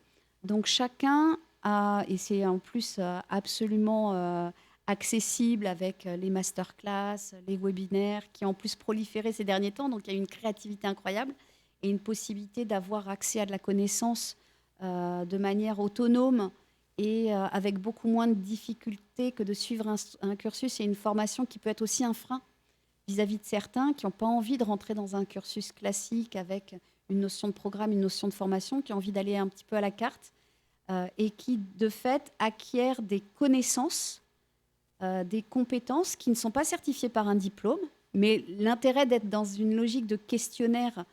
Donc chacun a, et c'est en plus absolument accessible avec les masterclass, les webinaires qui ont en plus proliféré ces derniers temps, donc il y a une créativité incroyable et une possibilité d'avoir accès à de la connaissance de manière autonome et avec beaucoup moins de difficultés que de suivre un cursus et une formation qui peut être aussi un frein vis-à-vis de certains qui n'ont pas envie de rentrer dans un cursus classique avec une notion de programme, une notion de formation, qui ont envie d'aller un petit peu à la carte et qui, de fait, acquièrent des connaissances, des compétences qui ne sont pas certifiées par un diplôme, mais l'intérêt d'être dans une logique de questionnaire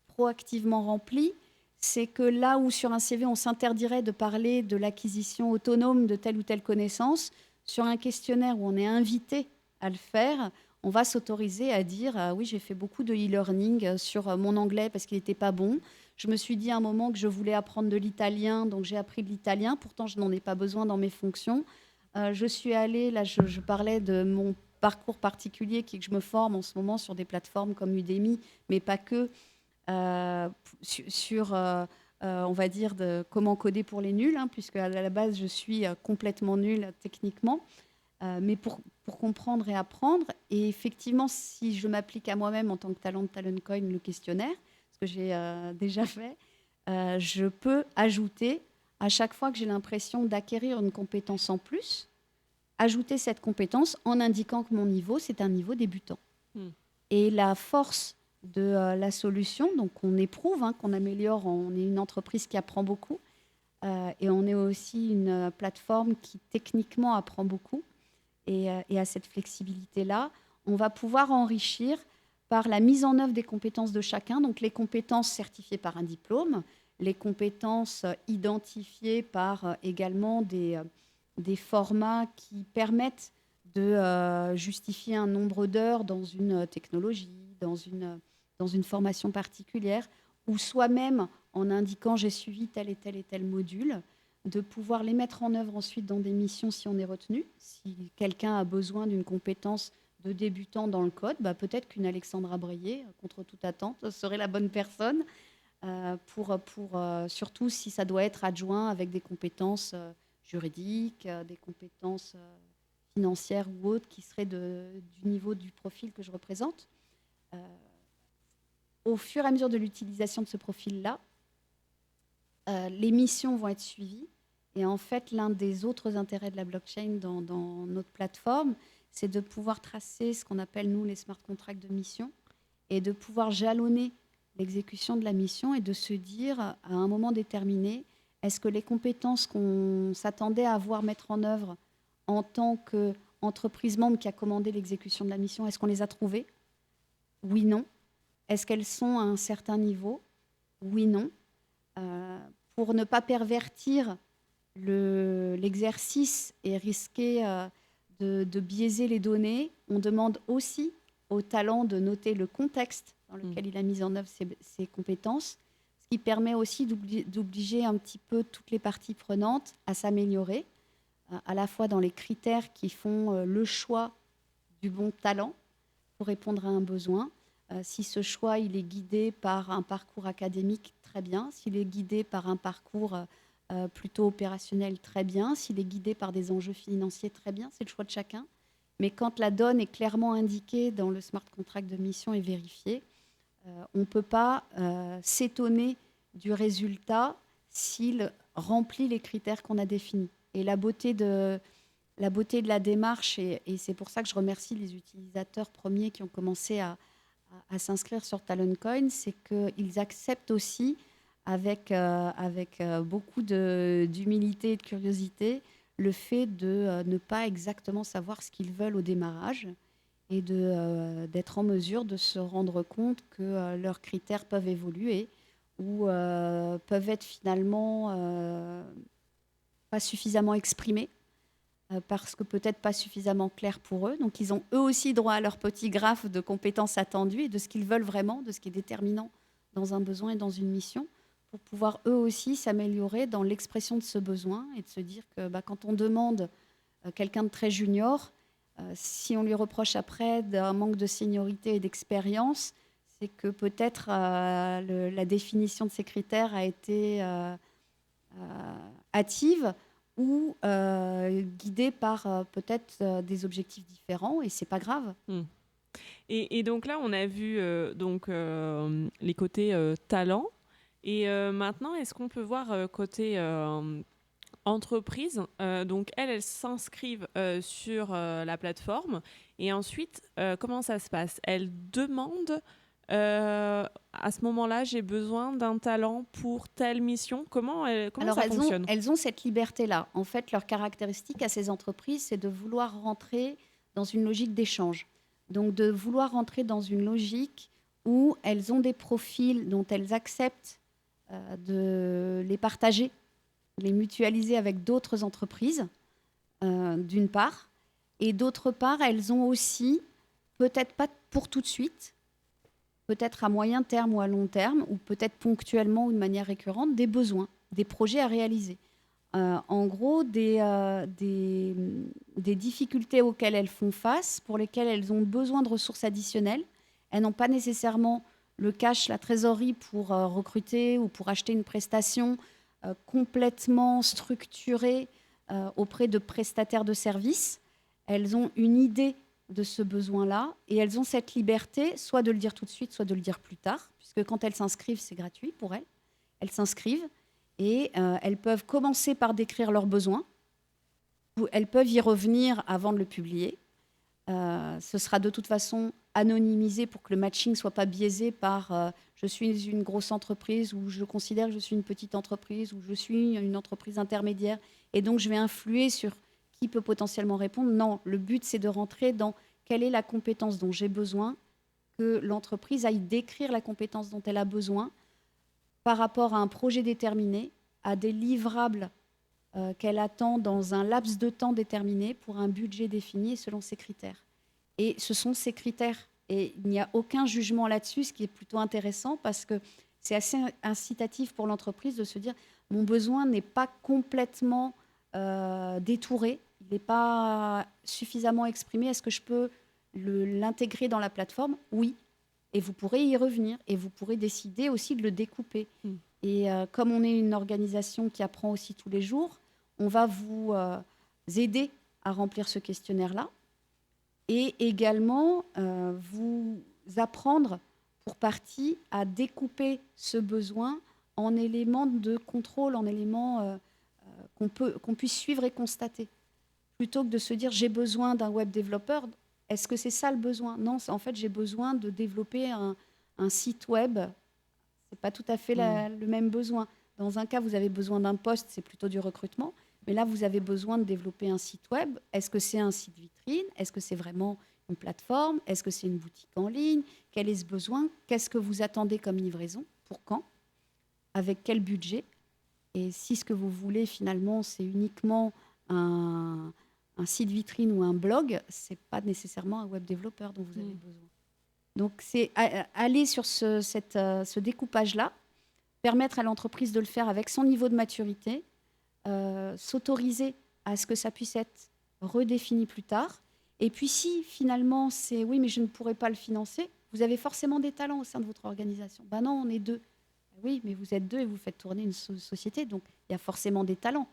proactivement rempli, c'est que là où sur un CV, on s'interdirait de parler de l'acquisition autonome de telle ou telle connaissance, sur un questionnaire où on est invité à le faire, on va s'autoriser à dire oui, j'ai fait beaucoup de e-learning sur mon anglais parce qu'il n'était pas bon. Je me suis dit à un moment que je voulais apprendre de l'italien, donc j'ai appris de l'italien. Pourtant, je n'en ai pas besoin dans mes fonctions. Je suis allée, là, je parlais de mon parcours particulier qui est que je me forme en ce moment sur des plateformes comme Udemy, mais pas que, sur on va dire, de comment coder pour les nuls, puisque à la base, je suis complètement nulle techniquement. Mais pour comprendre et apprendre. Et effectivement, si je m'applique à moi-même en tant que talent de TalentCoin, le questionnaire, ce que j'ai déjà fait, je peux ajouter, à chaque fois que j'ai l'impression d'acquérir une compétence en plus, ajouter cette compétence en indiquant que mon niveau, c'est un niveau débutant. Et la force de la solution, donc on éprouve, qu'on améliore, on est une entreprise qui apprend beaucoup, et on est aussi une plateforme qui techniquement apprend beaucoup. Et à cette flexibilité-là, on va pouvoir enrichir par la mise en œuvre des compétences de chacun, donc les compétences certifiées par un diplôme, les compétences identifiées par également des formats qui permettent de justifier un nombre d'heures dans une technologie, dans une formation particulière, ou soi-même en indiquant j'ai suivi tel et tel et tel module, de pouvoir les mettre en œuvre ensuite dans des missions si on est retenu. Si quelqu'un a besoin d'une compétence de débutant dans le code, peut-être qu'une Alexandra Breillet, contre toute attente, serait la bonne personne pour surtout si ça doit être adjoint avec des compétences juridiques, des compétences financières ou autres qui seraient du niveau du profil que je représente. Au fur et à mesure de l'utilisation de ce profil-là, les missions vont être suivies. Et en fait, l'un des autres intérêts de la blockchain dans notre plateforme, c'est de pouvoir tracer ce qu'on appelle, nous, les smart contracts de mission et de pouvoir jalonner l'exécution de la mission et de se dire, à un moment déterminé, est-ce que les compétences qu'on s'attendait à voir mettre en œuvre en tant qu'entreprise membre qui a commandé l'exécution de la mission, est-ce qu'on les a trouvées ? Oui, non. Est-ce qu'elles sont à un certain niveau ? Oui, non. Pour ne pas pervertir l'exercice et risquer de biaiser les données, on demande aussi au talent de noter le contexte dans lequel il a mis en œuvre ses compétences, ce qui permet aussi d'obliger un petit peu toutes les parties prenantes à s'améliorer. à la fois dans les critères qui font le choix du bon talent pour répondre à un besoin. Si ce choix il est guidé par un parcours académique, très bien. S'il est guidé par un parcours plutôt opérationnel, très bien. S'il est guidé par des enjeux financiers, très bien. C'est le choix de chacun. Mais quand la donne est clairement indiquée dans le smart contract de mission et vérifiée, on ne peut pas s'étonner du résultat s'il remplit les critères qu'on a définis. Et la beauté de la démarche, et c'est pour ça que je remercie les utilisateurs premiers qui ont commencé à s'inscrire sur TalentCoin, c'est qu'ils acceptent aussi avec beaucoup d'humilité et de curiosité le fait de ne pas exactement savoir ce qu'ils veulent au démarrage et d'être en mesure de se rendre compte que leurs critères peuvent évoluer ou peuvent être finalement pas suffisamment exprimés parce que peut-être pas suffisamment clairs pour eux. Donc ils ont eux aussi droit à leur petit graphe de compétences attendues et de ce qu'ils veulent vraiment, de ce qui est déterminant dans un besoin et dans une mission, pour pouvoir eux aussi s'améliorer dans l'expression de ce besoin et de se dire que quand on demande quelqu'un de très junior, si on lui reproche après d'un manque de seniorité et d'expérience, c'est que peut-être la définition de ces critères a été hâtive ou guidée par peut-être des objectifs différents, et c'est pas grave. Et donc là, on a vu les côtés talent. Et maintenant, est-ce qu'on peut voir côté entreprise, donc elles s'inscrivent sur la plateforme et ensuite, comment ça se passe? Elles demandent à ce moment-là, j'ai besoin d'un talent pour telle mission. Comment ça fonctionne? Elles ont cette liberté-là. En fait, leur caractéristique à ces entreprises, c'est de vouloir rentrer dans une logique d'échange. Donc, de vouloir rentrer dans une logique où elles ont des profils dont elles acceptent de les partager, les mutualiser avec d'autres entreprises, d'une part. Et d'autre part, elles ont aussi, peut-être pas pour tout de suite, peut-être à moyen terme ou à long terme, ou peut-être ponctuellement ou de manière récurrente, des besoins, des projets à réaliser. En gros, des difficultés auxquelles elles font face, pour lesquelles elles ont besoin de ressources additionnelles. Elles n'ont pas nécessairement le cash, la trésorerie pour recruter ou pour acheter une prestation complètement structurée auprès de prestataires de services. Elles ont une idée de ce besoin-là et elles ont cette liberté soit de le dire tout de suite, soit de le dire plus tard, puisque quand elles s'inscrivent, c'est gratuit pour elles. Elles s'inscrivent et elles peuvent commencer par décrire leurs besoins. Elles peuvent y revenir avant de le publier. Ce sera de toute façon anonymisé pour que le matching ne soit pas biaisé par je suis une grosse entreprise ou je considère que je suis une petite entreprise ou je suis une entreprise intermédiaire et donc je vais influer sur qui peut potentiellement répondre. Non, le but c'est de rentrer dans quelle est la compétence dont j'ai besoin, que l'entreprise aille décrire la compétence dont elle a besoin par rapport à un projet déterminé, à des livrables qu'elle attend dans un laps de temps déterminé pour un budget défini selon ses critères. Et ce sont ces critères. Et il n'y a aucun jugement là-dessus, ce qui est plutôt intéressant parce que c'est assez incitatif pour l'entreprise de se dire mon besoin n'est pas complètement détouré, il n'est pas suffisamment exprimé. Est-ce que je peux l'intégrer dans la plateforme? Oui. Et vous pourrez y revenir et vous pourrez décider aussi de le découper. Et comme on est une organisation qui apprend aussi tous les jours, on va vous aider à remplir ce questionnaire-là et également vous apprendre pour partie à découper ce besoin en éléments de contrôle, en éléments qu'on puisse suivre et constater. Plutôt que de se dire j'ai besoin d'un web développeur, est-ce que c'est ça le besoin? Non, en fait j'ai besoin de développer un site web. C'est pas tout à fait le même besoin. Dans un cas, vous avez besoin d'un poste, c'est plutôt du recrutement. Mais là, vous avez besoin de développer un site web. Est-ce que c'est un site vitrine? Est-ce que c'est vraiment une plateforme? Est-ce que c'est une boutique en ligne? Quel est ce besoin? Qu'est-ce que vous attendez comme livraison? Pour quand? Avec quel budget? Et si ce que vous voulez, finalement, c'est uniquement un site vitrine ou un blog, ce n'est pas nécessairement un web développeur dont vous avez besoin. Donc, c'est aller sur ce découpage-là, permettre à l'entreprise de le faire avec son niveau de maturité, s'autoriser à ce que ça puisse être redéfini plus tard. Et puis si finalement c'est oui, mais je ne pourrais pas le financer, vous avez forcément des talents au sein de votre organisation. Ben non, on est 2. Oui, mais vous êtes 2 et vous faites tourner une société, donc il y a forcément des talents.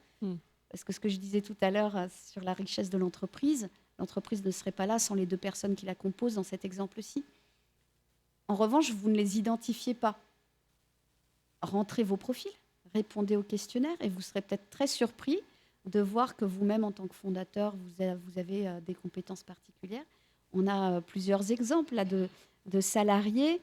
Parce que ce que je disais tout à l'heure sur la richesse de l'entreprise ne serait pas là sans les 2 personnes qui la composent dans cet exemple-ci. En revanche, vous ne les identifiez pas. Rentrez vos profils, répondez au questionnaire et vous serez peut-être très surpris de voir que vous-même, en tant que fondateur, vous avez des compétences particulières. On a plusieurs exemples là, de salariés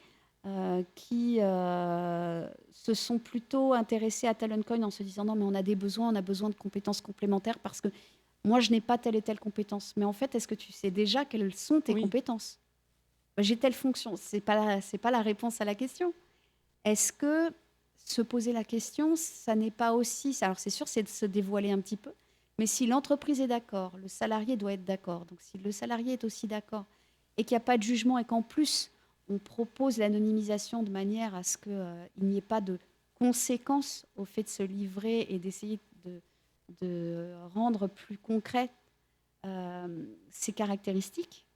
qui se sont plutôt intéressés à TalentCoin en se disant non, mais on a des besoins, on a besoin de compétences complémentaires parce que moi, je n'ai pas telle et telle compétence. Mais en fait, est-ce que tu sais déjà quelles sont tes compétences ? J'ai telle fonction. C'est pas la réponse à la question. Est-ce que se poser la question, ça n'est pas aussi... Alors c'est sûr, c'est de se dévoiler un petit peu. Mais si l'entreprise est d'accord, le salarié doit être d'accord. Donc si le salarié est aussi d'accord et qu'il n'y a pas de jugement et qu'en plus, on propose l'anonymisation de manière à ce qu'il n'y ait pas de conséquences au fait de se livrer et d'essayer de rendre plus concret ces caractéristiques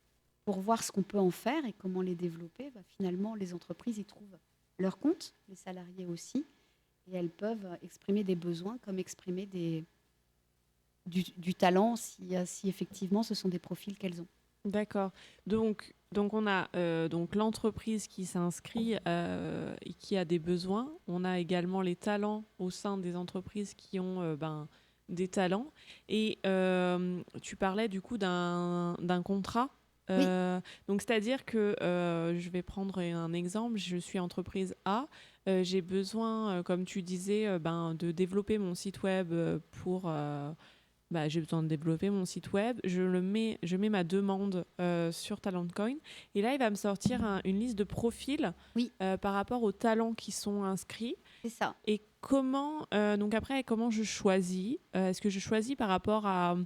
pour voir ce qu'on peut en faire et comment les développer, finalement, les entreprises y trouvent leur compte, les salariés aussi, et elles peuvent exprimer des besoins comme exprimer du talent si effectivement ce sont des profils qu'elles ont. D'accord. Donc on a donc l'entreprise qui s'inscrit et qui a des besoins. On a également les talents au sein des entreprises qui ont des talents. Et tu parlais du coup d'un contrat. Oui. Donc c'est-à-dire que je vais prendre un exemple. Je suis entreprise A. J'ai besoin, comme tu disais, de développer mon site web pour... j'ai besoin de développer mon site web, je mets ma demande sur TalentCoin et là il va me sortir une liste de profils par rapport aux talents qui sont inscrits. C'est ça. Et comment je choisis est-ce que je choisis par rapport à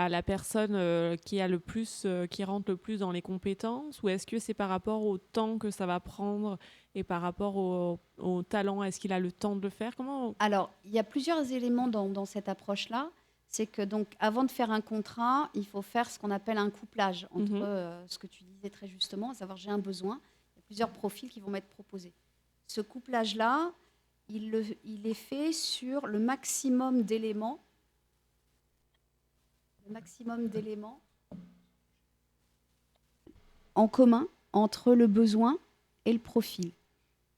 la personne qui rentre le plus dans les compétences, ou est-ce que c'est par rapport au temps que ça va prendre et par rapport au talent, est-ce qu'il a le temps de le faire? Alors, il y a plusieurs éléments dans cette approche-là. C'est que donc, avant de faire un contrat, il faut faire ce qu'on appelle un couplage entre ce que tu disais très justement, à savoir j'ai un besoin, il y a plusieurs profils qui vont m'être proposés. Ce couplage-là, il est fait sur le maximum d'éléments en commun entre le besoin et le profil.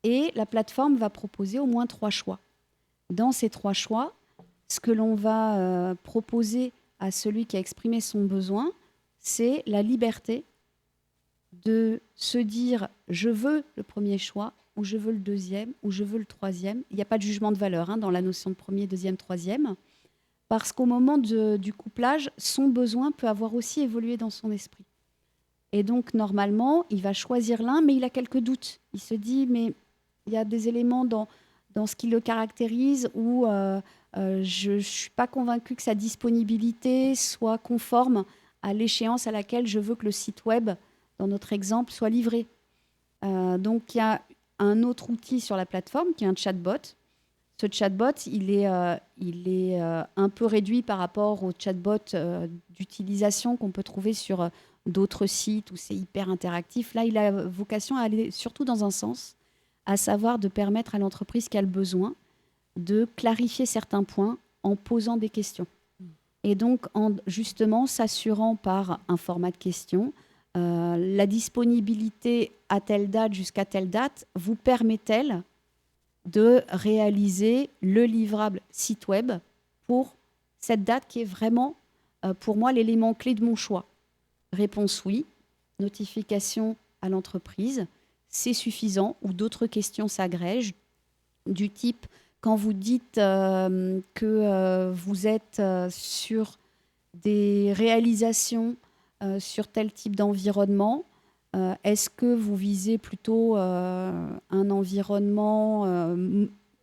Et la plateforme va proposer au moins 3 choix. Dans ces 3 choix, ce que l'on va proposer à celui qui a exprimé son besoin, c'est la liberté de se dire je veux le premier choix, ou je veux le deuxième, ou je veux le troisième. Il n'y a pas de jugement de valeur dans la notion de premier, deuxième, troisième, parce qu'au moment du couplage, son besoin peut avoir aussi évolué dans son esprit. Et donc, normalement, il va choisir l'un, mais il a quelques doutes. Il se dit, mais il y a des éléments dans ce qui le caractérise où je ne suis pas convaincue que sa disponibilité soit conforme à l'échéance à laquelle je veux que le site web, dans notre exemple, soit livré. Donc, il y a un autre outil sur la plateforme qui est un chatbot. Ce chatbot, il est un peu réduit par rapport au chatbot d'utilisation qu'on peut trouver sur d'autres sites où c'est hyper interactif. Là, il a vocation à aller surtout dans un sens, à savoir de permettre à l'entreprise qui a le besoin de clarifier certains points en posant des questions. Et donc, en justement s'assurant par un format de questions, la disponibilité à telle date jusqu'à telle date vous permet-elle de réaliser le livrable site web pour cette date qui est vraiment, pour moi, l'élément clé de mon choix. Réponse oui, notification à l'entreprise, c'est suffisant, ou d'autres questions s'agrègent, du type, quand vous dites que vous êtes sur des réalisations sur tel type d'environnement, est-ce que vous visez plutôt un environnement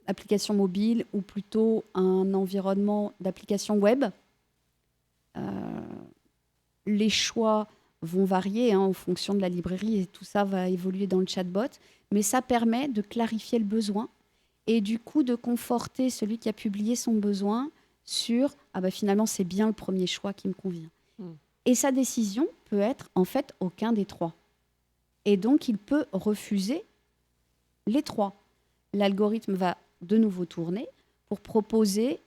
application mobile ou plutôt un environnement d'application web? Les choix vont varier en fonction de la librairie et tout ça va évoluer dans le chatbot, mais ça permet de clarifier le besoin et du coup de conforter celui qui a publié son besoin sur finalement c'est bien le premier choix qui me convient. Mm. Et sa décision peut être en fait aucun des 3. Et donc il peut refuser les 3. L'algorithme va de nouveau tourner pour proposer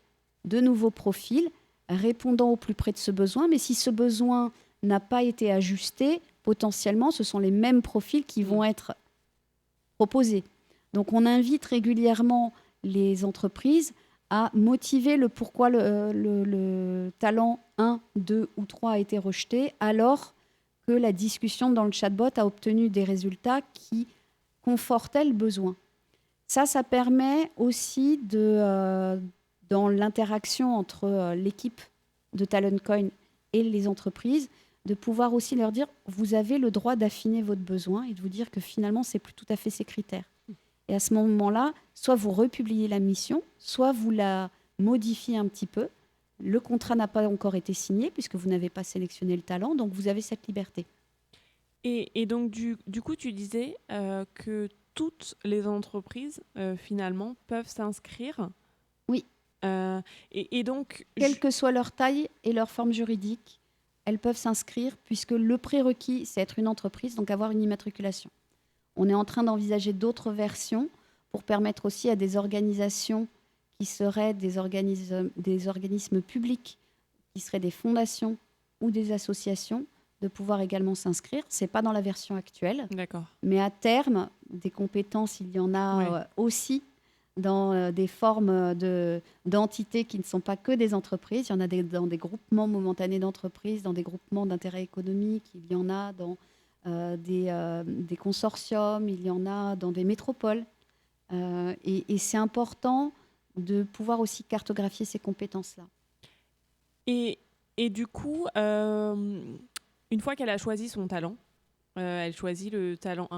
de nouveaux profils répondant au plus près de ce besoin. Mais si ce besoin n'a pas été ajusté, potentiellement, ce sont les mêmes profils qui vont être proposés. Donc, on invite régulièrement les entreprises à motiver le pourquoi le talent 1, 2 ou 3 a été rejeté, alors que la discussion dans le chatbot a obtenu des résultats qui confortaient le besoin. Ça permet aussi dans l'interaction entre l'équipe de TalentCoin et les entreprises, de pouvoir aussi leur dire, vous avez le droit d'affiner votre besoin et de vous dire que finalement, ce n'est plus tout à fait ces critères. Et à ce moment-là, soit vous republiez la mission, soit vous la modifiez un petit peu. Le contrat n'a pas encore été signé puisque vous n'avez pas sélectionné le talent, donc vous avez cette liberté. Et donc, du coup, tu disais que toutes les entreprises, finalement, peuvent s'inscrire. Oui. Et donc... Quelle que soit leur taille et leur forme juridique, elles peuvent s'inscrire puisque le prérequis, c'est être une entreprise, donc avoir une immatriculation. On est en train d'envisager d'autres versions pour permettre aussi à des organisations qui seraient des organismes publics, qui seraient des fondations ou des associations, de pouvoir également s'inscrire. Ce n'est pas dans la version actuelle. D'accord. Mais à terme, des compétences, il y en a aussi dans des formes d'entités qui ne sont pas que des entreprises. Il y en a dans des groupements momentanés d'entreprises, dans des groupements d'intérêt économique, il y en a dans des consortiums, il y en a dans des métropoles. Et c'est important de pouvoir aussi cartographier ces compétences-là. Et du coup, une fois qu'elle a choisi son talent, elle choisit le talent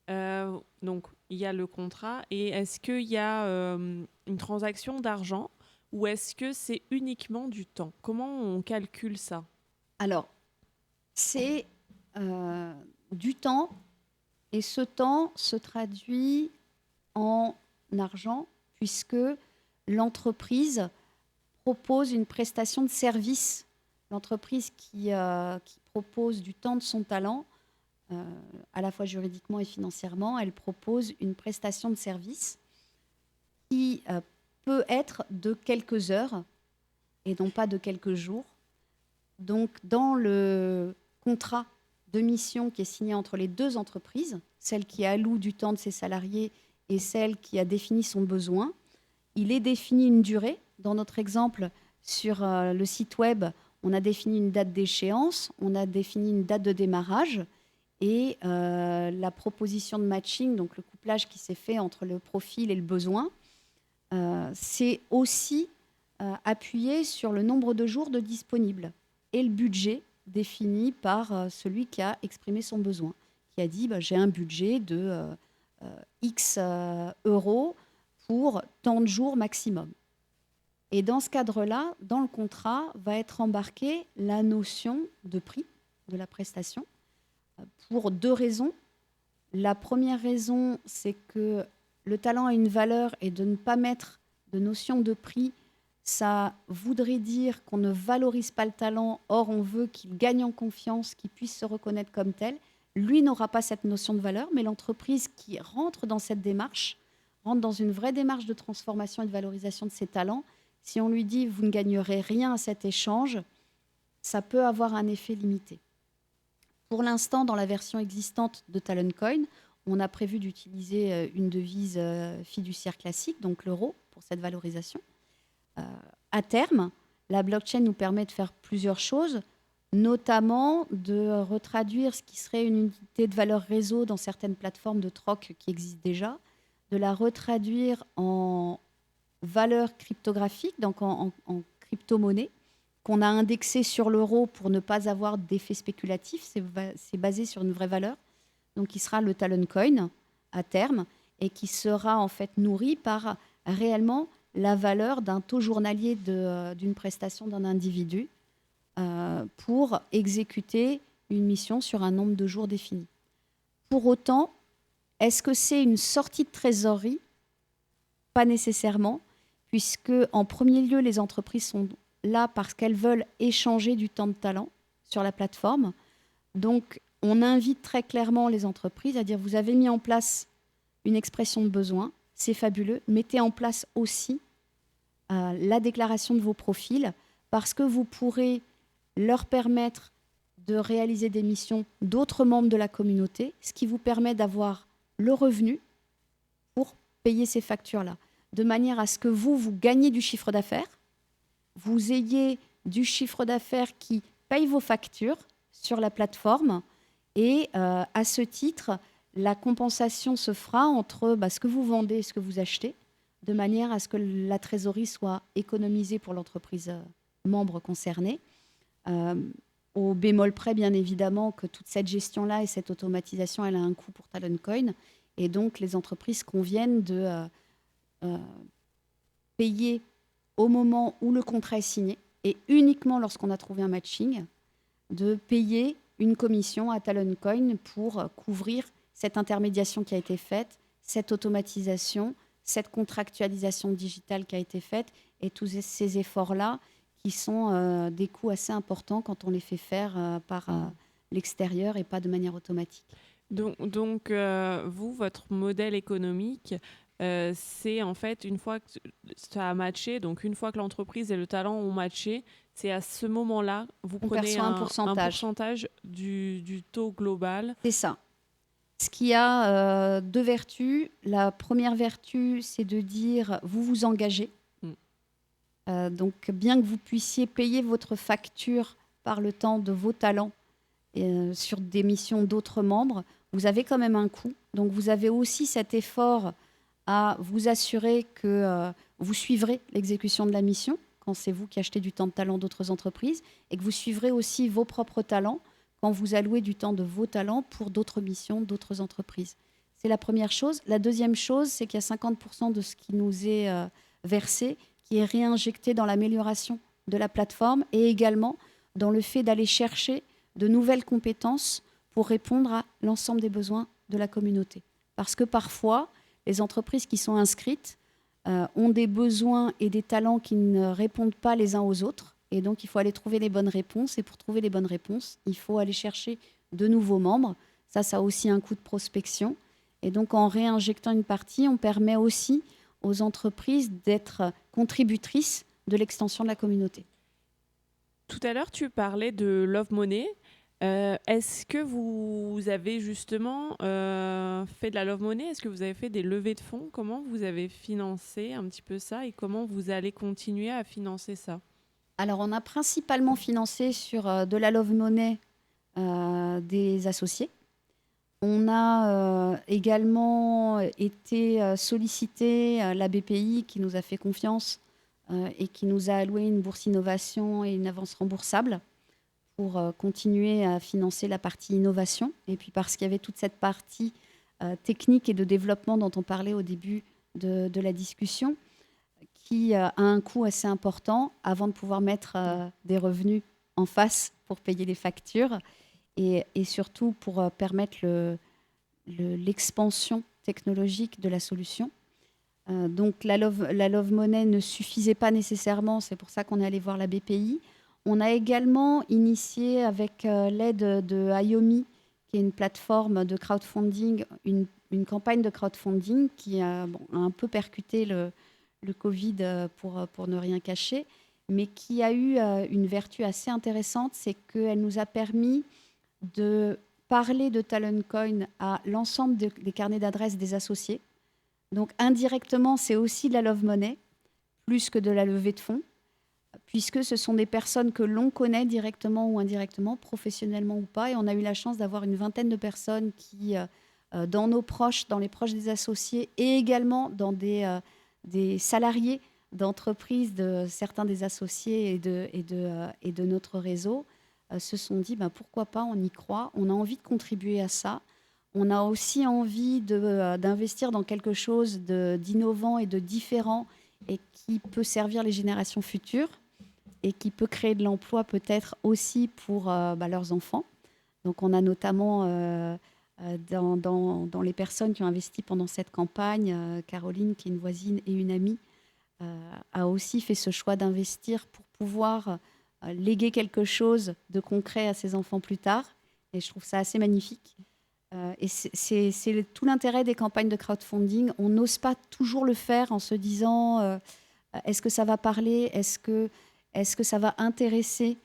1, donc il y a le contrat, et est-ce qu'il y a une transaction d'argent ou est-ce que c'est uniquement du temps? Comment on calcule ça? Alors, c'est du temps, et ce temps se traduit en argent puisque l'entreprise propose une prestation de service. L'entreprise qui propose du temps de son talent, à la fois juridiquement et financièrement, elle propose une prestation de service qui peut être de quelques heures et non pas de quelques jours. Donc, dans le contrat de mission qui est signé entre les deux entreprises, celle qui alloue du temps de ses salariés et celle qui a défini son besoin, il est défini une durée. Dans notre exemple, sur le site web, on a défini une date d'échéance, on a défini une date de démarrage et la proposition de matching, donc le couplage qui s'est fait entre le profil et le besoin, c'est aussi appuyé sur le nombre de jours de disponibles et le budget défini par celui qui a exprimé son besoin, qui a dit j'ai un budget de X euros pour tant de jours maximum. Et dans ce cadre-là, dans le contrat, va être embarquée la notion de prix de la prestation pour deux raisons. La première raison, c'est que le talent a une valeur et de ne pas mettre de notion de prix, ça voudrait dire qu'on ne valorise pas le talent, or on veut qu'il gagne en confiance, qu'il puisse se reconnaître comme tel. Lui n'aura pas cette notion de valeur, mais l'entreprise qui rentre dans cette démarche, rentre dans une vraie démarche de transformation et de valorisation de ses talents. Si on lui dit « vous ne gagnerez rien à cet échange », ça peut avoir un effet limité. Pour l'instant, dans la version existante de TalentCoin, on a prévu d'utiliser une devise fiduciaire classique, donc l'euro, pour cette valorisation. À terme, la blockchain nous permet de faire plusieurs choses, notamment de retraduire ce qui serait une unité de valeur réseau dans certaines plateformes de troc qui existent déjà, de la retraduire en valeur cryptographique, donc en crypto-monnaie, qu'on a indexée sur l'euro pour ne pas avoir d'effet spéculatif. C'est basé sur une vraie valeur, donc qui sera le TalentCoin à terme, et qui sera en fait nourri par réellement la valeur d'un taux journalier d'une prestation d'un individu pour exécuter une mission sur un nombre de jours défini. Pour autant, est-ce que c'est une sortie de trésorerie? Pas nécessairement, puisque en premier lieu, les entreprises sont là parce qu'elles veulent échanger du temps de talent sur la plateforme. Donc, on invite très clairement les entreprises à dire, vous avez mis en place une expression de besoin, c'est fabuleux, mettez en place aussi la déclaration de vos profils, parce que vous pourrez leur permettre de réaliser des missions d'autres membres de la communauté, ce qui vous permet d'avoir le revenu pour payer ces factures-là, de manière à ce que vous gagnez du chiffre d'affaires, vous ayez du chiffre d'affaires qui paye vos factures sur la plateforme, et à ce titre, la compensation se fera entre ce que vous vendez et ce que vous achetez, de manière à ce que la trésorerie soit économisée pour l'entreprise membre concernée. Au bémol près, bien évidemment, que toute cette gestion-là et cette automatisation, elle a un coût pour Taloncoin. Et donc, les entreprises conviennent de payer au moment où le contrat est signé, et uniquement lorsqu'on a trouvé un matching, de payer une commission à Taloncoin pour couvrir cette intermédiation qui a été faite, cette automatisation, cette contractualisation digitale qui a été faite, et tous ces efforts-là qui sont des coûts assez importants quand on les fait faire par l'extérieur et pas de manière automatique. Donc vous, votre modèle économique, c'est en fait une fois que ça a matché, donc une fois que l'entreprise et le talent ont matché, c'est à ce moment-là, vous prenez un pourcentage du taux global. C'est ça. Ce qui a deux vertus. La première vertu, c'est de dire vous vous engagez. Donc, bien que vous puissiez payer votre facture par le temps de vos talents sur des missions d'autres membres, vous avez quand même un coût. Donc, vous avez aussi cet effort à vous assurer que vous suivrez l'exécution de la mission quand c'est vous qui achetez du temps de talent d'autres entreprises, et que vous suivrez aussi vos propres talents quand vous allouez du temps de vos talents pour d'autres missions, d'autres entreprises. C'est la première chose. La deuxième chose, c'est qu'il y a 50% de ce qui nous est versé qui est réinjecté dans l'amélioration de la plateforme, et également dans le fait d'aller chercher de nouvelles compétences pour répondre à l'ensemble des besoins de la communauté. Parce que parfois, les entreprises qui sont inscrites ont des besoins et des talents qui ne répondent pas les uns aux autres. Et donc, il faut aller trouver les bonnes réponses. Et pour trouver les bonnes réponses, il faut aller chercher de nouveaux membres. Ça a aussi un coût de prospection. Et donc, en réinjectant une partie, on permet aussi aux entreprises d'être contributrices de l'extension de la communauté. Tout à l'heure, tu parlais de Love Money. Est-ce que vous avez justement fait de la Love Money? Est-ce que vous avez fait des levées de fonds? Comment vous avez financé un petit peu ça, et comment vous allez continuer à financer ça? Alors, on a principalement financé sur de la Love Money des associés. On a également été sollicité la BPI qui nous a fait confiance et qui nous a alloué une bourse innovation et une avance remboursable pour continuer à financer la partie innovation. Et puis parce qu'il y avait toute cette partie technique et de développement dont on parlait au début de la discussion, qui a un coût assez important avant de pouvoir mettre des revenus en face pour payer les factures, et surtout pour permettre l'expansion technologique de la solution. Donc la Love Money ne suffisait pas nécessairement, c'est pour ça qu'on est allé voir la BPI. On a également initié avec l'aide de IOMI, qui est une plateforme de crowdfunding, une campagne de crowdfunding qui a un peu percuté le Covid pour ne rien cacher, mais qui a eu une vertu assez intéressante, c'est qu'elle nous a permis de parler de Taloncoin à l'ensemble des carnets d'adresses des associés. Donc indirectement, c'est aussi de la Love Money, plus que de la levée de fonds, puisque ce sont des personnes que l'on connaît directement ou indirectement, professionnellement ou pas. Et on a eu la chance d'avoir une vingtaine de personnes qui, dans nos proches, dans les proches des associés, et également dans des salariés d'entreprises de certains des associés et de notre réseau, se sont dit pourquoi pas, on y croit, on a envie de contribuer à ça. On a aussi envie d'investir dans quelque chose d'innovant et de différent, et qui peut servir les générations futures et qui peut créer de l'emploi peut-être aussi pour leurs enfants. Donc on a notamment dans les personnes qui ont investi pendant cette campagne, Caroline, qui est une voisine et une amie, a aussi fait ce choix d'investir pour pouvoir léguer quelque chose de concret à ses enfants plus tard. Et je trouve ça assez magnifique. Et c'est tout l'intérêt des campagnes de crowdfunding. On n'ose pas toujours le faire en se disant est-ce que ça va parler, est-ce que ça va intéresser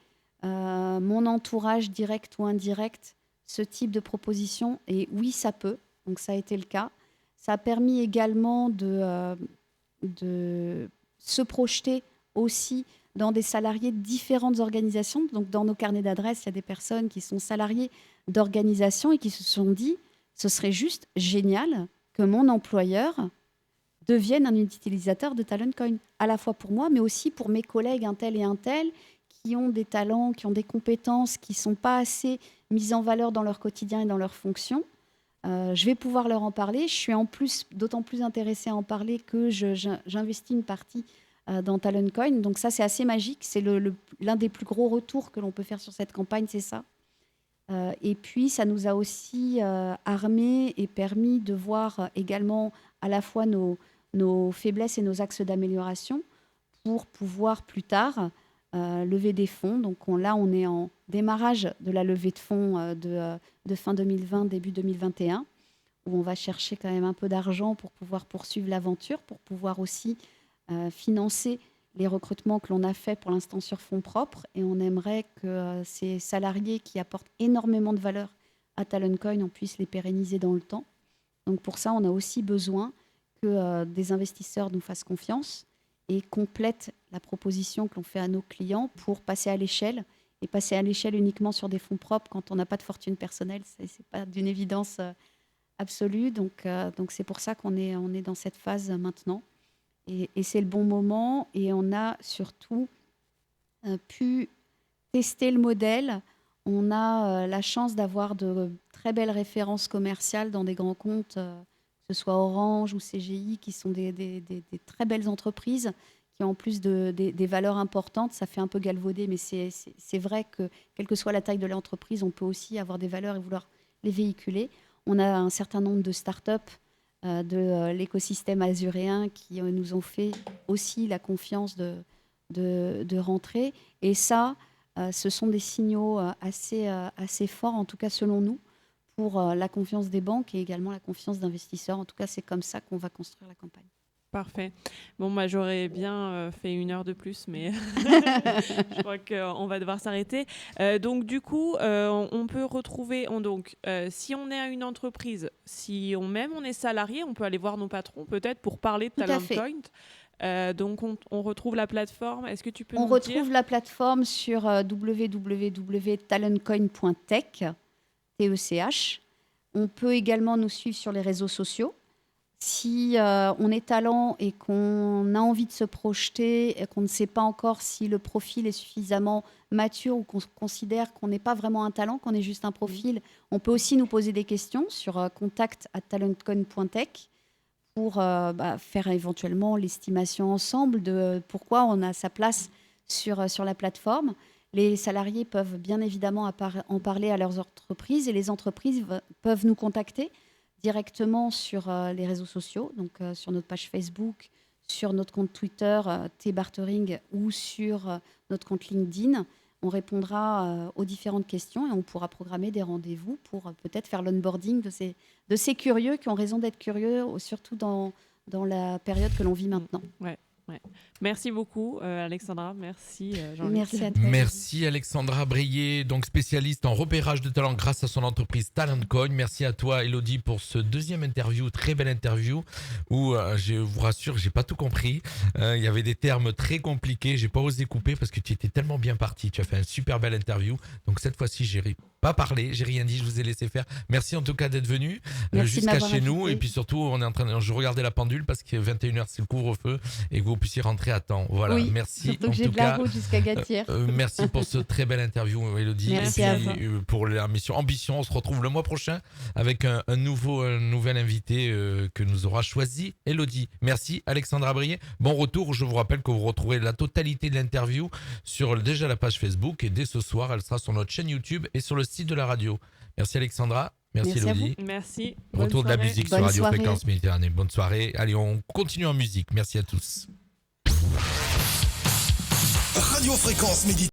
mon entourage direct ou indirect, ce type de proposition. Et oui, ça peut. Donc ça a été le cas. Ça a permis également de se projeter aussi dans des salariés de différentes organisations. Donc dans nos carnets d'adresses, il y a des personnes qui sont salariées d'organisations et qui se sont dit ce serait juste génial que mon employeur devienne un utilisateur de Taloncoin, à la fois pour moi, mais aussi pour mes collègues un tel et un tel qui ont des talents, qui ont des compétences, qui ne sont pas assez mises en valeur dans leur quotidien et dans leurs fonctions. Je vais pouvoir leur en parler. Je suis en plus d'autant plus intéressée à en parler que j'investis une partie dans Taloncoin. Donc ça, c'est assez magique. C'est l'un des plus gros retours que l'on peut faire sur cette campagne, c'est ça. Et puis, ça nous a aussi armés et permis de voir également à la fois nos faiblesses et nos axes d'amélioration pour pouvoir plus tard lever des fonds. Donc là, on est en démarrage de la levée de fonds de fin 2020, début 2021, où on va chercher quand même un peu d'argent pour pouvoir poursuivre l'aventure, pour pouvoir aussi financer les recrutements que l'on a faits pour l'instant sur fonds propres. Et on aimerait que ces salariés qui apportent énormément de valeur à Taloncoin, on puisse les pérenniser dans le temps. Donc pour ça, on a aussi besoin que des investisseurs nous fassent confiance et complètent la proposition que l'on fait à nos clients pour passer à l'échelle. Et passer à l'échelle uniquement sur des fonds propres quand on n'a pas de fortune personnelle, ce n'est pas d'une évidence absolue. Donc c'est pour ça qu'on est dans cette phase maintenant. Et c'est le bon moment. Et on a surtout pu tester le modèle. On a la chance d'avoir de très belles références commerciales dans des grands comptes, que ce soit Orange ou CGI, qui sont des très belles entreprises qui ont en plus des valeurs importantes. Ça fait un peu galvauder, mais c'est vrai que, quelle que soit la taille de l'entreprise, on peut aussi avoir des valeurs et vouloir les véhiculer. On a un certain nombre de startups de l'écosystème azuréen qui nous ont fait aussi la confiance de rentrer. Et ça, ce sont des signaux assez forts, en tout cas selon nous, pour la confiance des banques et également la confiance d'investisseurs. En tout cas, c'est comme ça qu'on va construire la campagne. Parfait. Bon, moi, j'aurais bien fait 1 heure de plus, mais je crois qu'on va devoir s'arrêter. Donc, du coup, on peut retrouver... si on est à une entreprise, si on est salarié, on peut aller voir nos patrons, peut-être, pour parler de Taloncoin. Donc, on retrouve la plateforme. Est-ce que tu peux nous dire ? On retrouve la plateforme sur www.taloncoin.tech, TECH. On peut également nous suivre sur les réseaux sociaux. Si on est talent et qu'on a envie de se projeter et qu'on ne sait pas encore si le profil est suffisamment mature ou qu'on considère qu'on n'est pas vraiment un talent, qu'on est juste un profil, on peut aussi nous poser des questions sur contact@taloncoin.tech pour faire éventuellement l'estimation ensemble de pourquoi on a sa place sur la plateforme. Les salariés peuvent bien évidemment en parler à leurs entreprises et les entreprises peuvent nous contacter directement sur les réseaux sociaux, donc sur notre page Facebook, sur notre compte Twitter, T-Bartering, ou sur notre compte LinkedIn. On répondra aux différentes questions et on pourra programmer des rendez-vous pour peut-être faire l'onboarding de ces curieux qui ont raison d'être curieux, surtout dans la période que l'on vit maintenant. Ouais. Merci beaucoup Alexandra, merci Jean-Luc. Merci à toi. Merci Alexandra Brier, donc spécialiste en repérage de talents grâce à son entreprise Taloncoin. Merci à toi Elodie pour ce deuxième interview, très belle interview où je vous rassure, j'ai pas tout compris. Il y avait des termes très compliqués, j'ai pas osé couper parce que tu étais tellement bien parti. Tu as fait un super belle interview. Donc cette fois-ci, j'ai pas parlé, j'ai rien dit, je vous ai laissé faire. Merci en tout cas d'être venu jusqu'à chez nous et puis surtout on est je regardais la pendule parce que 21h c'est le couvre-feu et que vous puissiez rentrer à temps. Voilà, oui, merci. Surtout que j'ai de la route jusqu'à Gatière. Merci pour ce très belle interview, Elodie. Merci et puis, pour la mission Ambition, on se retrouve le mois prochain avec un nouvel invité que nous aura choisi Elodie. Merci Alexandra Brier. Bon retour. Je vous rappelle que vous retrouverez la totalité de l'interview sur déjà la page Facebook et dès ce soir, elle sera sur notre chaîne YouTube et sur le site de la radio. Merci Alexandra. Merci Elodie. Merci. Retour de la musique sur Radio Fréquence Méditerranée. Bonne soirée. Allez, on continue en musique. Merci à tous. Radio Fréquence Méditerranée.